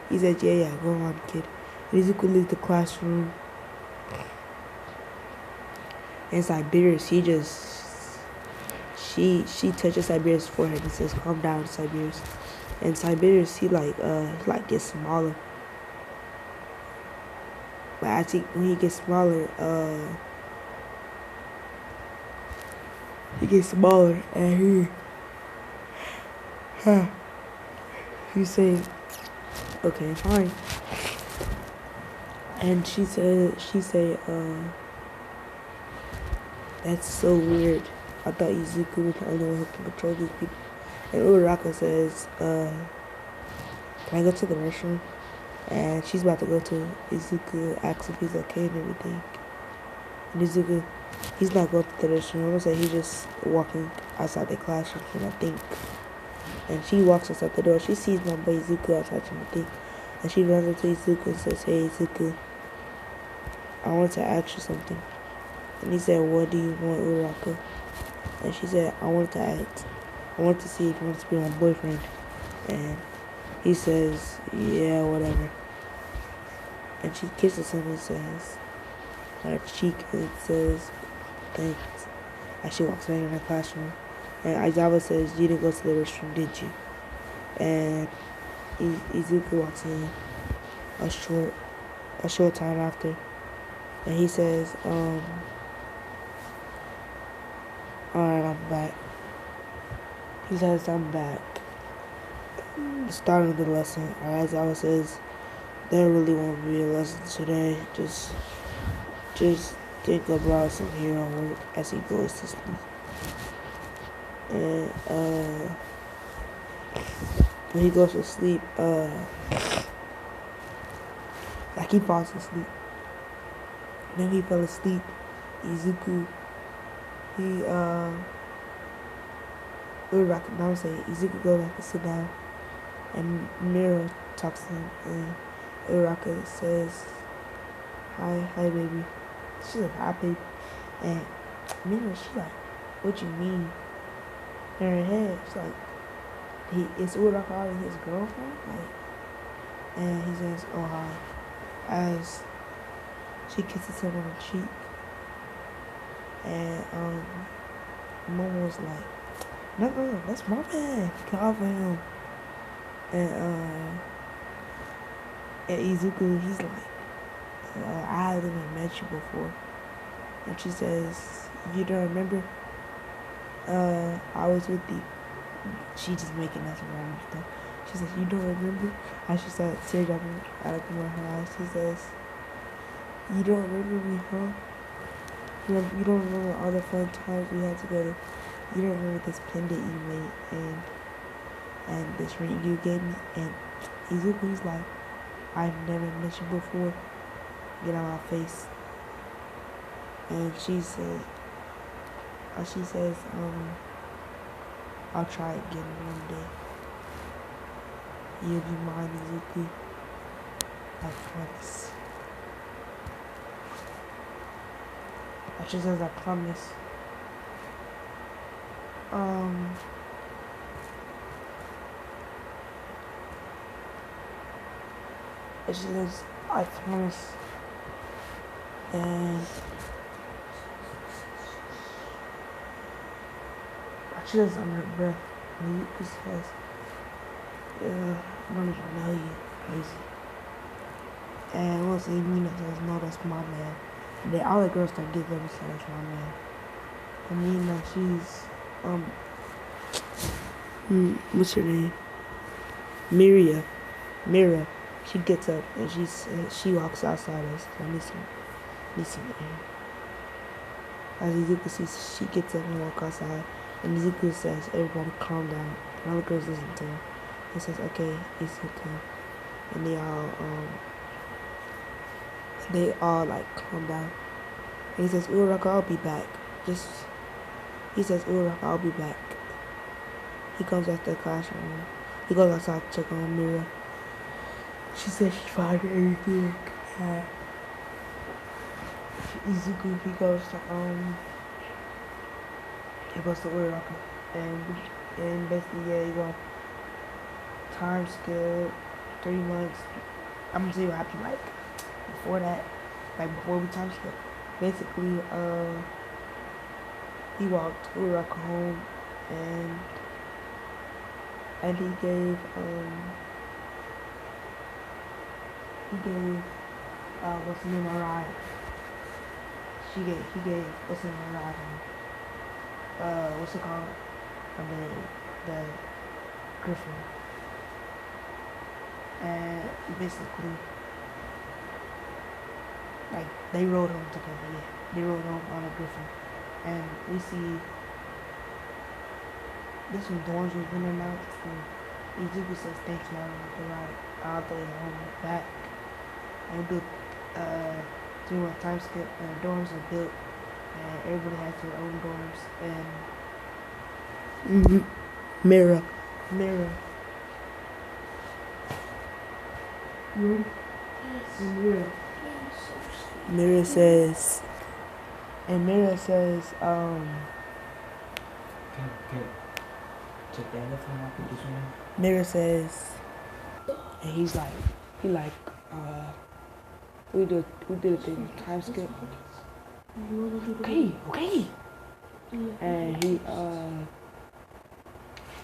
he said, yeah, go on, kid. And Izuku leaves the classroom. And Siberius, she touches Siberius' forehead and says, calm down, Siberius. And Siberius, he gets smaller. But I think when he gets smaller, and he say, okay, fine. And she say, that's so weird. I thought Izuku was the only one who can control these people. And Uraraka says, can I go to the restroom? And she's about to go to Izuku, asks if he's okay and everything. And Izuku, he's not going to the restroom. I'm gonna say he's just walking outside the classroom, I think. And she walks outside the door. She sees my boy Izuku outside, I think. And she runs up to Izuku and says, hey, Izuku, I want to ask you something. And he said, what do you want, Uraraka? And she said, I want to see if he wants to be my boyfriend. And he says, yeah, whatever. And she kisses him and says, on her cheek, and says, thanks. As she walks back in her classroom. And Aizawa says, you didn't go to the restroom, did you? And Izuku walks in a short time after. And he says, alright, I'm back. He says, I'm back. The start of the lesson. Aizawa says, there really won't be a lesson today. Just think about some hero work as he goes to sleep. And when he goes to sleep, like he falls asleep. Then he fell asleep. Izuku, Izuku goes back to sit down, and Mira talks to him, and Uraraka says, hi baby. She's like, hi baby. And Mira, she's like, what you mean? In her head, she's like, is Uraraka already his girlfriend? Like, and he says, oh hi. As she kisses him on the cheek. And Momo was like, no, that's my man. Get off of him. And Izuku, he's like, I haven't even met you before. And she says, you don't remember? I was with you. She just making us around and stuff. She says, you don't remember? And she started tears out of her eyes. She says, you don't remember me, huh? You don't remember all the fun times we had together. You don't remember this pendant you made and this ring you gave me. And Izuku's like, I've never met you before. Get out of my face. And she says, I'll try again one day. You'll be mine, Izuku. I promise. She says, I promise. And she says, I promise. And she says under her breath, and he says, yeah, I don't even know you, crazy. And once Mina says, no, that's my man. And then all the girls start getting up and say, that's my man. And Mina, she's, what's her name? Mira. She gets up and she walks outside us. I need some air. As Izuku sees, she gets up and walks outside, and Izuku says, "Everybody calm down." And all the girls listen to him. He says, "Okay, Izuku," and they all like calm down. And he says, "Uraraka, I'll be back." He says, "Uraraka, I'll be back." He comes out the classroom. He goes outside to check on Mira. She says she's fine and everything. Izuku, he goes to Uraraka, and basically, yeah, he goes time skip, 3 months. I'm gonna tell you what happened like before that, like before we time skip. Basically, he walked Uraraka home, and he gave what's the name of ride. He gave what's the name of ride what's it called? I mean, the griffin. And basically, like, they rode home together, yeah. They rode home on a griffin. And we see this one, the ones who's been announced, and Izuku says, "Thanks, Mom, for the ride. I'll throw you home back." And built 3-month time skip, and dorms are built, and everybody has their own dorms, and Mira. Mira, Mira says, Can check that left one out this one? Mira says, and we did a thing, time skip. Okay. And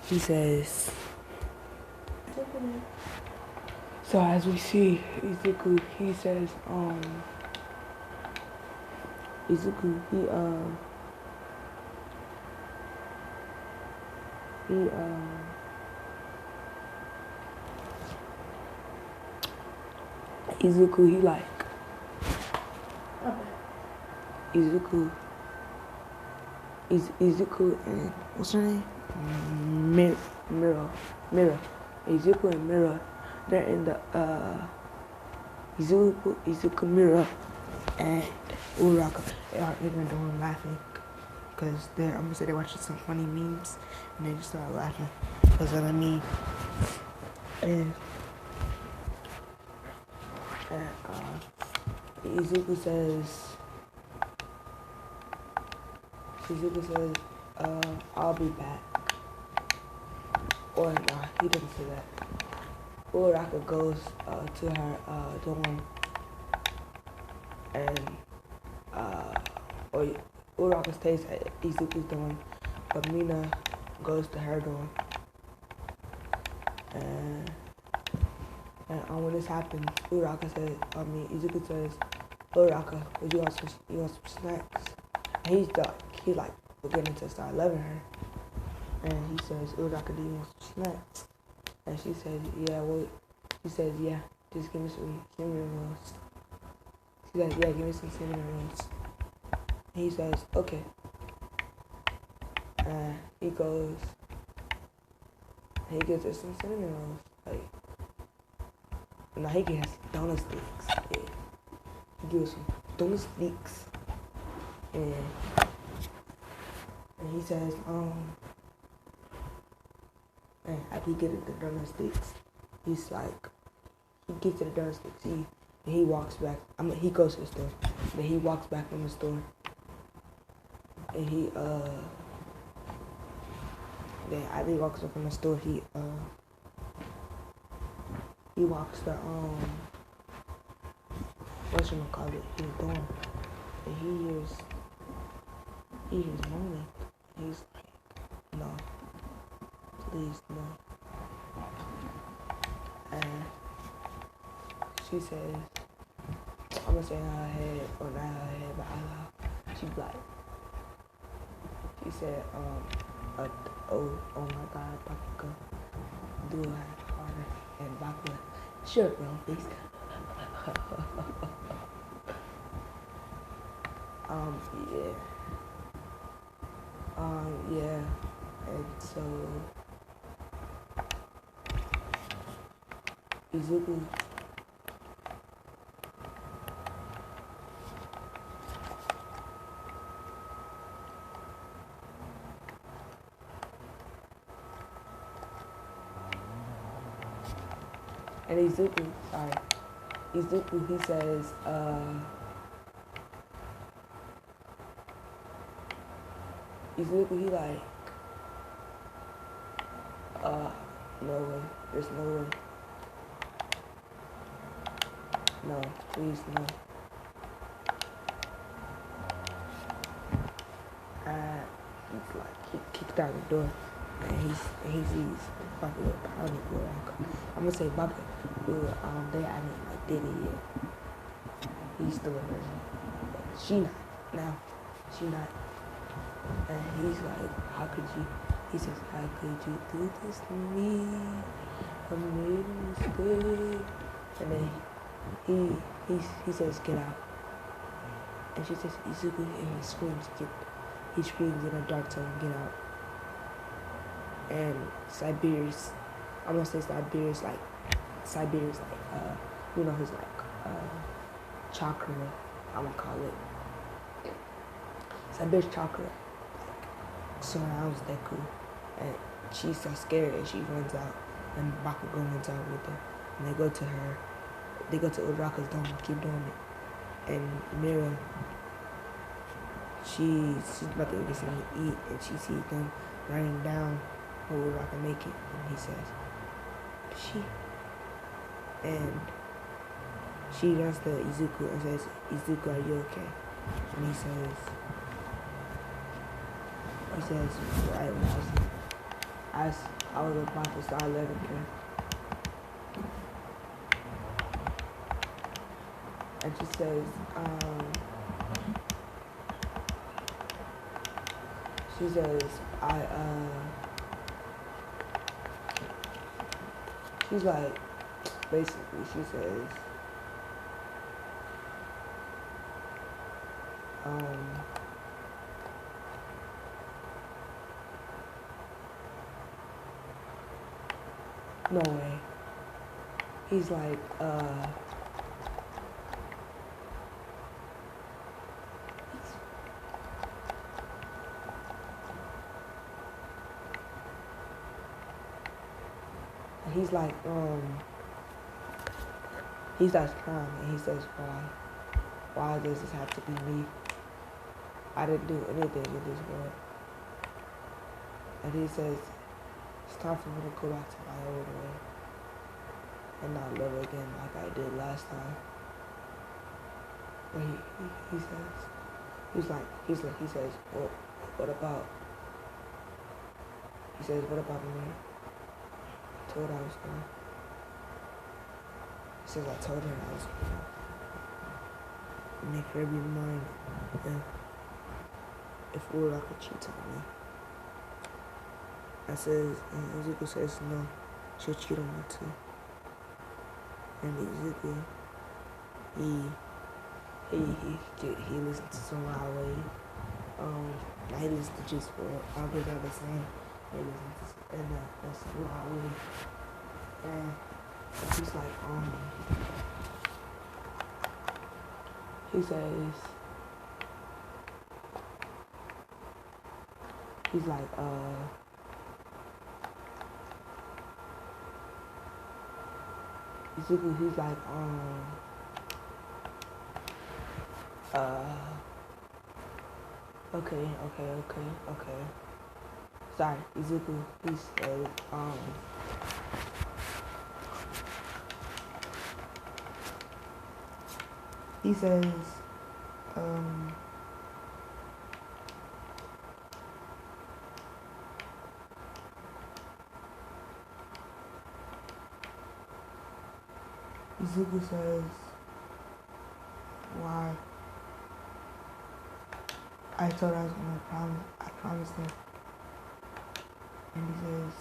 he says, so as we see Izuku, he says, Izuku, Izuku, he like, Izuku and what's her name? Mira. Izuku and Mira, they're in the Izuku, Mira, and Uraraka. They are in the dorm laughing because I'm gonna say they're watching some funny memes, and they just start laughing because of the meme. And Izuku says, "I'll be back." Or nah, he didn't say that. Uraraka goes to her dorm, and Uraraka stays at Izuku's dorm, but Mina goes to her dorm. And when this happens, Izuku says, "Uraraka, would you want some snacks?" And he's like beginning to start loving her. And he says, "Uraraka, do you want some snacks?" And she says, "Yeah, well," she says, "Yeah, just give me some cinnamon rolls." She says, "Yeah, give me some cinnamon rolls." And he says, "Okay." And he goes, and he gives her some cinnamon rolls. Like, no, he gets donut sticks. Yeah. He gives some donut sticks. And he says, and after he gets the donut sticks, he's like, he gets to the donut sticks, and he walks back. He goes to the store. Then he walks back from the store. And then after he walks up from the store, he walks the whatchamacallit, his dorm, and he hears moaning. He's like, "No, please, no." And she says, I'm gonna say in her head, or not her head, but out loud, she's like, she said, oh my God, Bakuga, do it harder, and Bakuga, shut up, bro, please. Yeah. Yeah, and so Izuku, Izuku, he says, Izuku, he like, no way, there's no way. No, please, no. He's like, he kicked out the door, and he sees Baka with pounding Uraraka. I'm gonna say Baka, they hadn't like did it yet. He's still a virgin, but she not now. She not, and he's like, how could you? He says, how could you do this to me? I made a mistake. And then he says, get out. And she says, Izuku, and he screams in a dark tone, get out. And Siberius, I'm gonna say Siberius like, his like, chakra, I'm gonna call it. Siberius chakra, like, surrounds Deku. And she's so scared and she runs out. And Bakugo runs out with her. And they go to Uraraka's dome and keep doing it. And Mira, she's about to get something to eat, and she sees them running down where Uraraka make it, and he says, and she runs to Izuku and says, Izuku, are you okay? And he says, right when I was about to start letting her. And she says, she's like, basically, she says, no way. He's like, he's like, he starts crying and he says, why does this have to be me? I didn't do anything in this world. And he says, it's time for me to go back to my old way and not live again like I did last time. But he says, well, what about? He says, what about me? I told her I was gonna. He says, I told her I was gonna make her be mine if Uraraka cheats on me. And Izuku says, no, she'll cheat on me too. And Izuku, he listens to some loud way. He listens to just what I'll get out of saying. He listens to that's loud way. And he's like, he says, he's like, Izuku, he's like, okay. Sorry, Izuku, he said, he says, Izuku says, why? I told her I was gonna I promised her. And he says,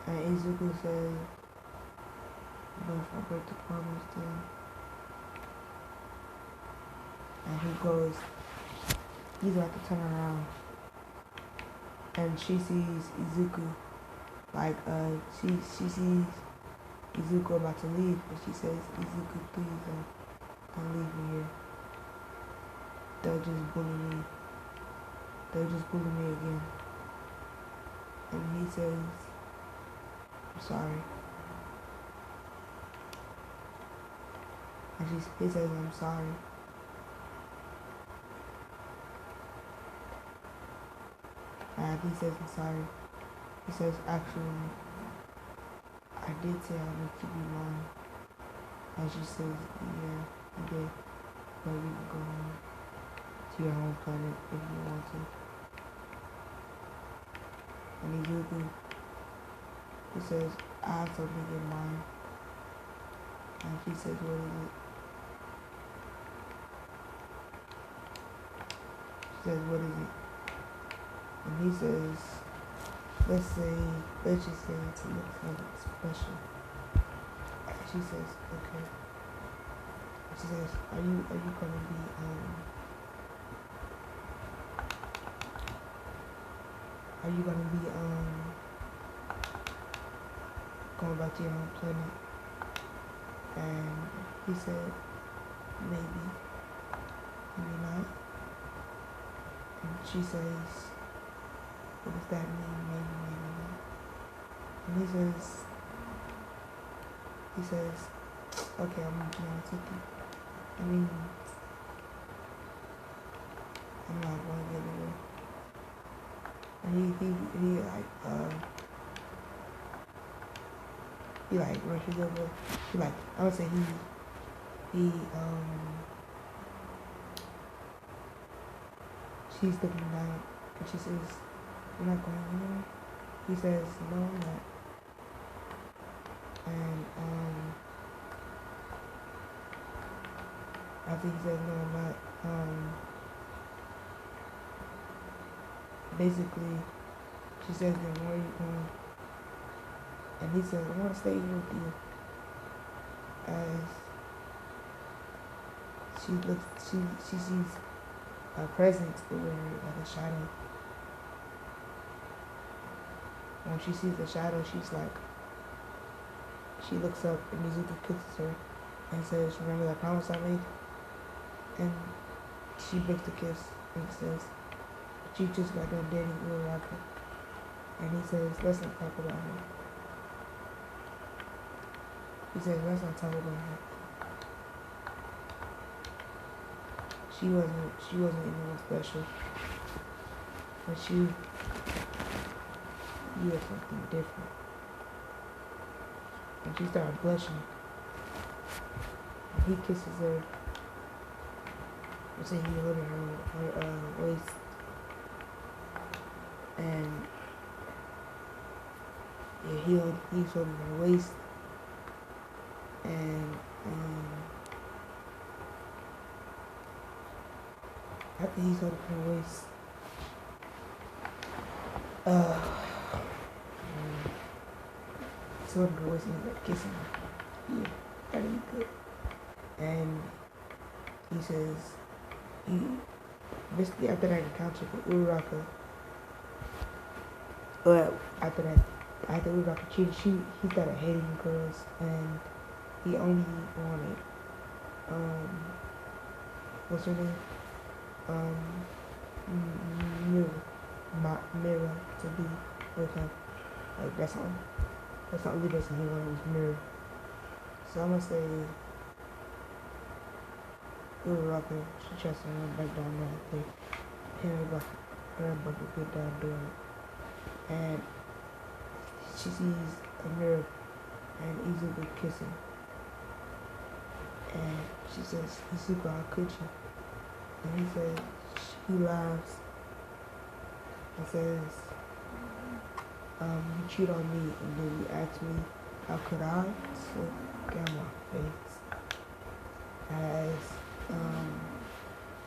and Izuku says, but if I break the promise then. And he goes, he's about to turn around, and she sees Izuku. Like, she sees Izuku about to leave, and she says, Izuku, please don't leave me here. They'll just bully me. They'll just bully me again. And he says, I'm sorry. And he says, I'm sorry. And he says, I'm sorry. He says, actually, I did say I would keep you mine. And she says, yeah, you did. But you can go home to your home planet if you want to. And he says, I have something in mind. And she says, what is it? She says, what is it? And he says, let's just say it's something special. And she says, okay. And she says, are you gonna be going back to your home planet? And he said, maybe, maybe not. And she says, what does that mean? Maybe, maybe not. And he says, okay, I'm gonna be honest with you. I mean, I'm not going to get away. And he rushes over. I would say she's looking down, and she says, you're not going anywhere? He says, no, I'm not. And after he says, no, I'm not, basically, she says, then where are you going? And he says, I want to stay here with you. As she sees a presence over like a shadow. When she sees the shadow, she looks up and Izuku kisses her and says, remember that promise I made? And she breaks the kiss and says, but you just got done dating Uraraka. And he says, let's not talk about her. He says, let's not talk about her. She wasn't anyone special. But you are something different. And she started blushing. And he kisses her. So he holding her waist. And yeah, he's holding her waist. And after he's holding her waist, he's holding her waist and he's like kissing her. Yeah, that'd be good. And he says, basically after that encounter with Uraraka, after Uraraka cheated, he started hating girls, and he only wanted, what's her name? Mira to be with him. Like, that's the only person he wanted was Mira. So I'm gonna say Uraraka, she tries to run back down there. Her and Bucky get down doing it. And she sees a mirror and Izuku kissing. And she says, Izuku, how could you? And he says, he laughs and says, you cheat on me, and then you ask me, how could I? So get on my face.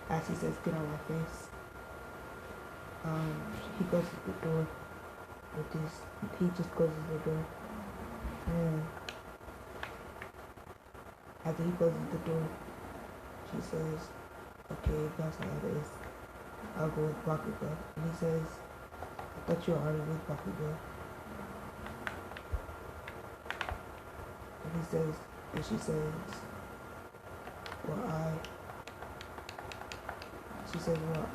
As he says, get on my face. He goes to the door with this, he just closes the door. And after he closes the door, she says, okay, that's how it is. I'll go with Bakugo. And he says, I thought you were already with Bakugo. And he says, and she says, well, she says, well,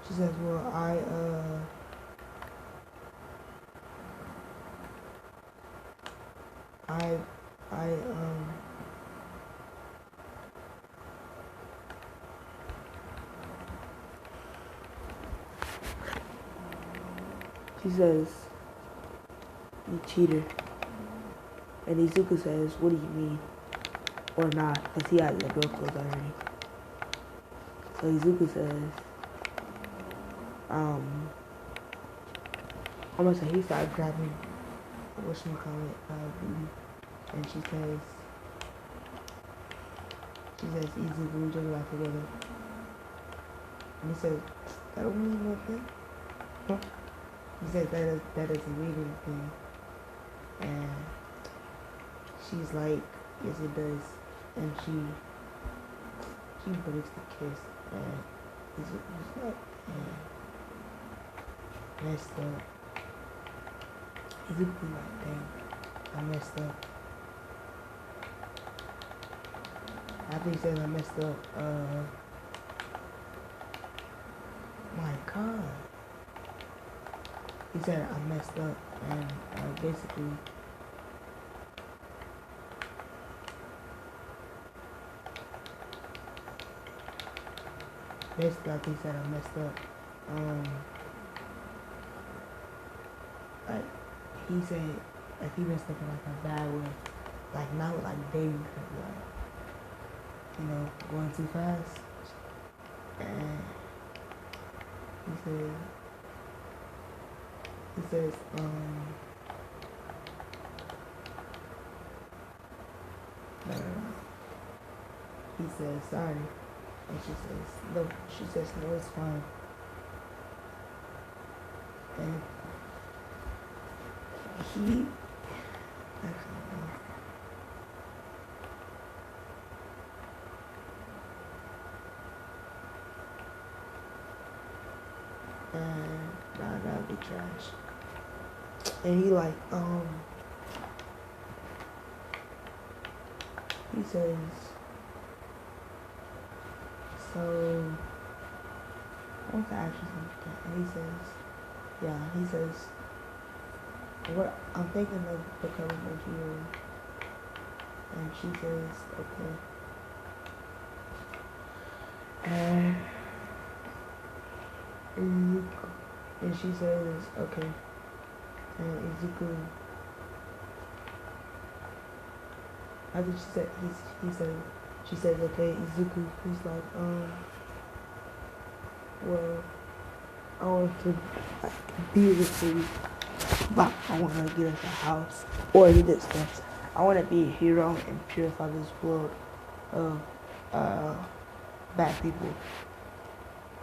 she says, well, she says, you cheater. And Izuku says, what do you mean? Or not, because he had the door closed already. So Izuku says, I'm gonna say he started grabbing whatchamacallit, Booty. And she says, Izuku, we just got together. And he says, that don't mean nothing. Huh? He says that doesn't mean anything. And she's like, yes it does. And she breaks the kiss. And Izuku's like, messed up. Izuku's like, dang, I messed up. After he says I messed up, my God. He said I messed up, and basically after he said I messed up, like he said, like he messed up in like a bad way, like not with like baby, like, you know, going too fast, and he says, no. He says, sorry. And she says, no, it's fine. And he, actually, no. And that'd be trash. And he like, he says, so, I want to ask you something. And he says, what, I'm thinking of becoming a hero. And she says, okay. And she says, okay. And Izuku, after she says, okay, Izuku, he's like, well, I want to be with you, but I want to get us a house, or he did stuff. I want to be a hero and purify this world of, bad people.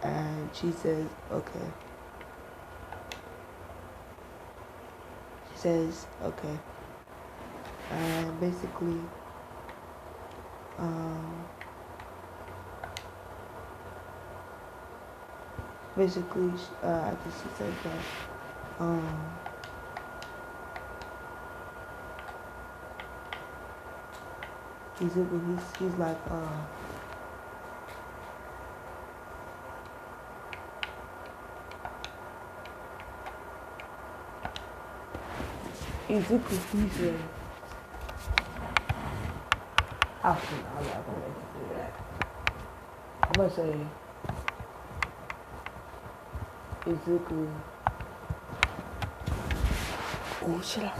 And she says, okay. She says, okay. And basically, after she said that, he's like, Izuku, he said, I'm not gonna make you do that. I'm gonna say, Izuku. Oh, shit,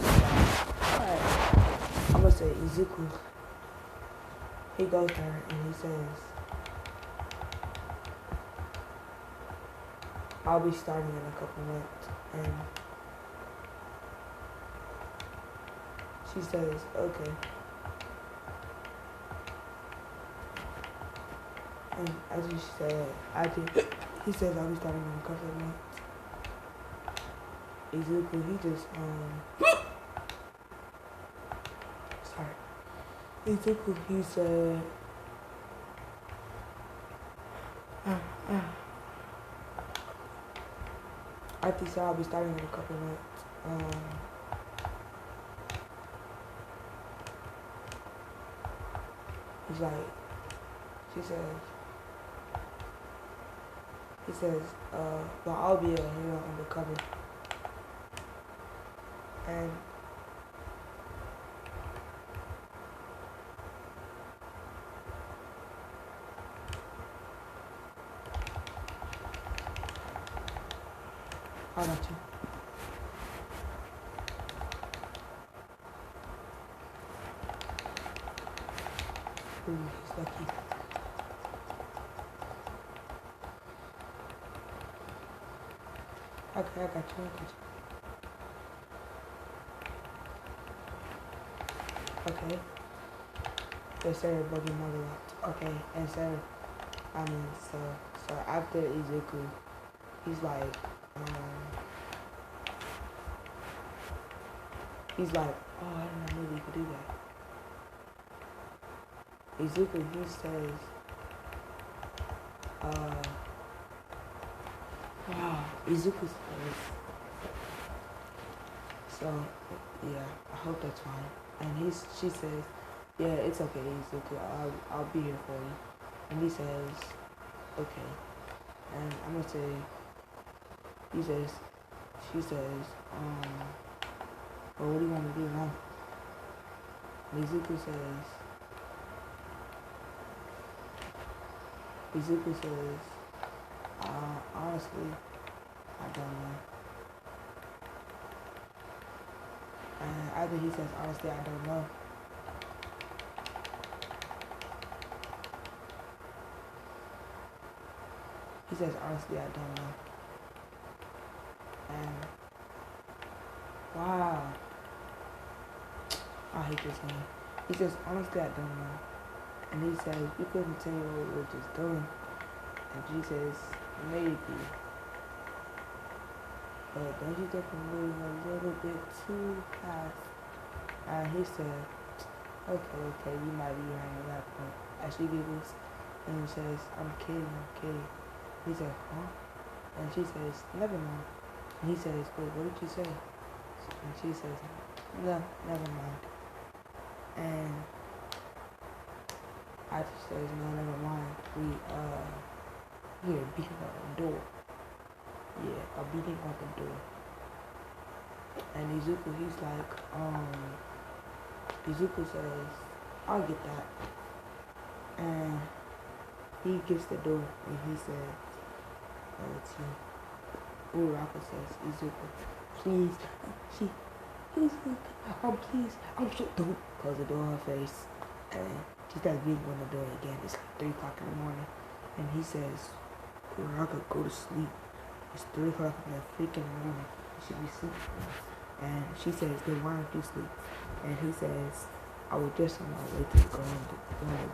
alright. I'm gonna say Izuku. He goes to her and he says, I'll be starting in a couple months. And she says, okay. And as she said, he says I'll be starting in a couple of months. Izuku, he just, sorry. Izuku, he said, I think so. I'll be starting in a couple months. He's like, he says, well, I'll be a hero undercover. And how about you? Ooh, he's lucky. Okay, I got you. Okay. Instead of bugging mother lot. Okay, instead of, so after Izuku, he's like, oh, I didn't know we could do that. Izuku, he says, wow, Izuku says, so, yeah, I hope that's fine. And she says, yeah, it's okay, Izuku, I'll be here for you. And he says, okay. And I'm gonna say, she says, well, what do you want me to do now? And Izuku says, honestly, I don't know. And after he says, honestly, I don't know, he says, honestly, I don't know. And, wow. I hate this game. He says, honestly, I don't know. And he says, we could continue what we were just doing. And she says, maybe. But don't you think we're moving a little bit too fast? And he said, okay, you might be right at that point. As she giggles, and he says, I'm kidding. He said, huh? And she says, never mind. And he says, wait, what did you say? And she says, no, never mind. And I just says, no, never mind. We are beating on the door. Yeah, a beating on the door. And Izuku, he's like, Izuku says, I'll get that. And he gets the door and he says, to Uraraka says, Izuku, please, please, don't close the door on her face. And she starts beating on the door again. It's like 3 o'clock in the morning. And he says, Uraraka, go to sleep. It's 3 o'clock in the freaking morning. You should be sleeping. And she says, then why don't you sleep? And he says, I was just on my way to going to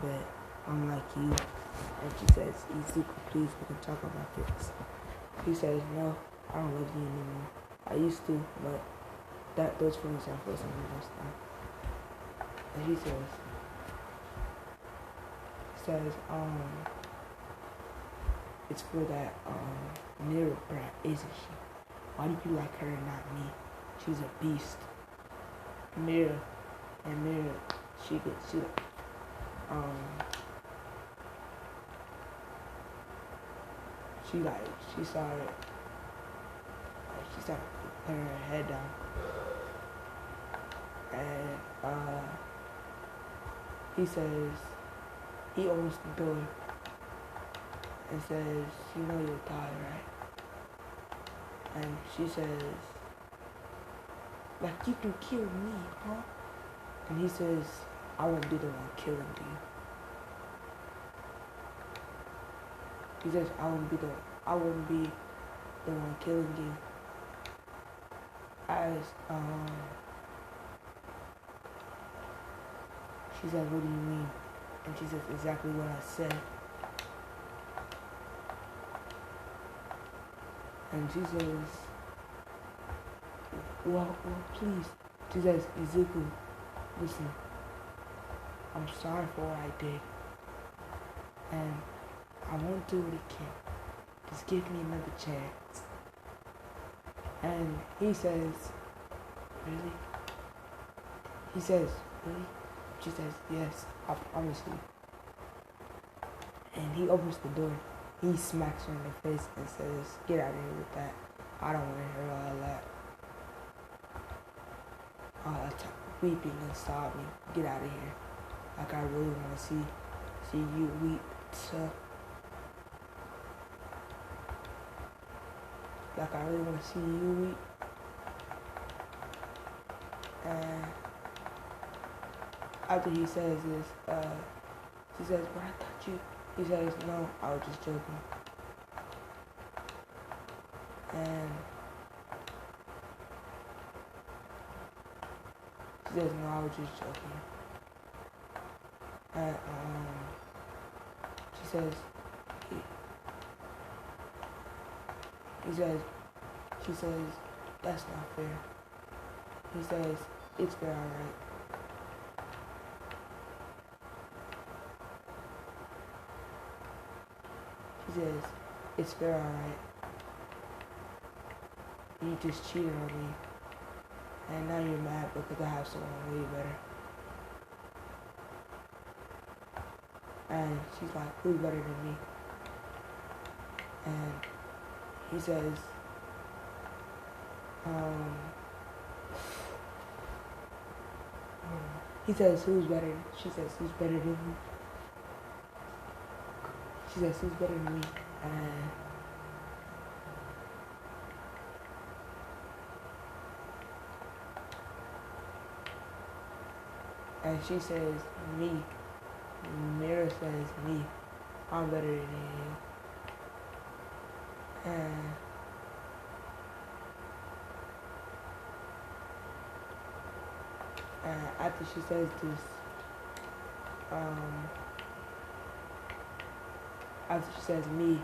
bed. Unlike you. And she says, Izuku, please, we can talk about this. He says, no, I don't love you anymore. I used to, but those feelings are for something else now. And he says, it's for that Mira brat, isn't she? Why do you like her and not me? She's a beast. Mira, she started putting her head down. And he says, he opens the door and says, you know you'll die, right? And she says, like, you can kill me, huh? And he says, I won't be the one killing you. He says, I won't be the one killing you. She says, what do you mean? And she says, exactly what I said. And she says, well, please. She says, Izuku, listen, I'm sorry for what I did. And I won't do it again. Just give me another chance. And he says, really? He says, really? She says, yes, I promise you. And he opens the door. He smacks her in the face and says, get out of here with that. I don't want to hear all that. All that weeping and sobbing. Get out of here. Like I really want to see you weep. So, like I really want to see you weep. And after he says this, she says, but I thought you. He says, no, I was just joking. And she says, no, I was just joking. And she says, she says, that's not fair. He says, it's fair, alright. He says, it's fair, alright. You just cheated on me. And now you're mad because I have someone way better. And she's like, who's better than me? And he says, he says, who's better? She says, who's better than me? She says, who's better than me? And she says, me. Mira says, me. I'm better than you. And after she says this, after she says me,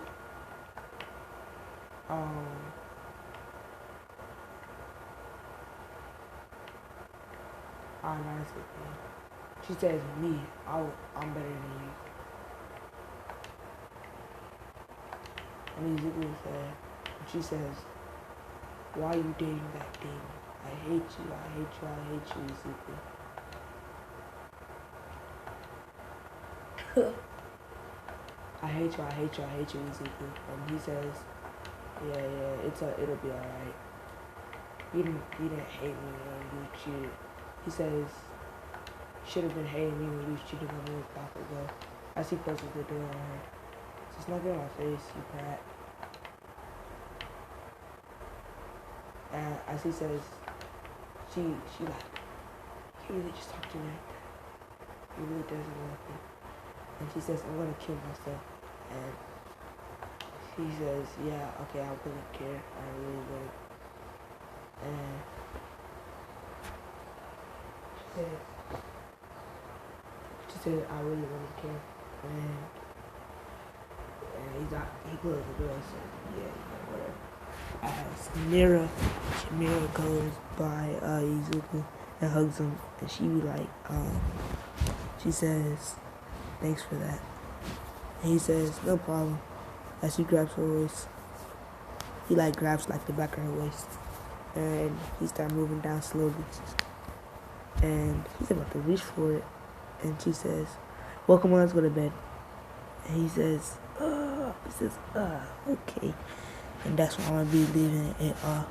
she says me, I'm better than you. And Izuku said, she says, why are you dating that demon? I hate you, I hate you, I hate you, Izuku. I hate you, I hate you, I hate you, Izuku. And he says, yeah, it'll be alright. You didn't hate me when you cheated. He says, you should have been hating me when you cheated on me with Bakugo. As he closes the door on her. Just not get in my face, you brat. And as he says, she like, he really just talked to me like that. He really doesn't love me. And she says, I'm gonna kill myself. And he says, yeah, okay, I wouldn't care. I really would. And she said, I really wouldn't care. And he closed the door and said, yeah, whatever. As Mira goes by Izuku and hugs him, and she like, she says, thanks for that. And he says, no problem. As he grabs her waist, he like grabs like the back of her waist, and he starts moving down slowly. And he's about to reach for it, and she says, well, come on, let's go to bed. And he says, okay. And that's when I'm gonna be leaving it off.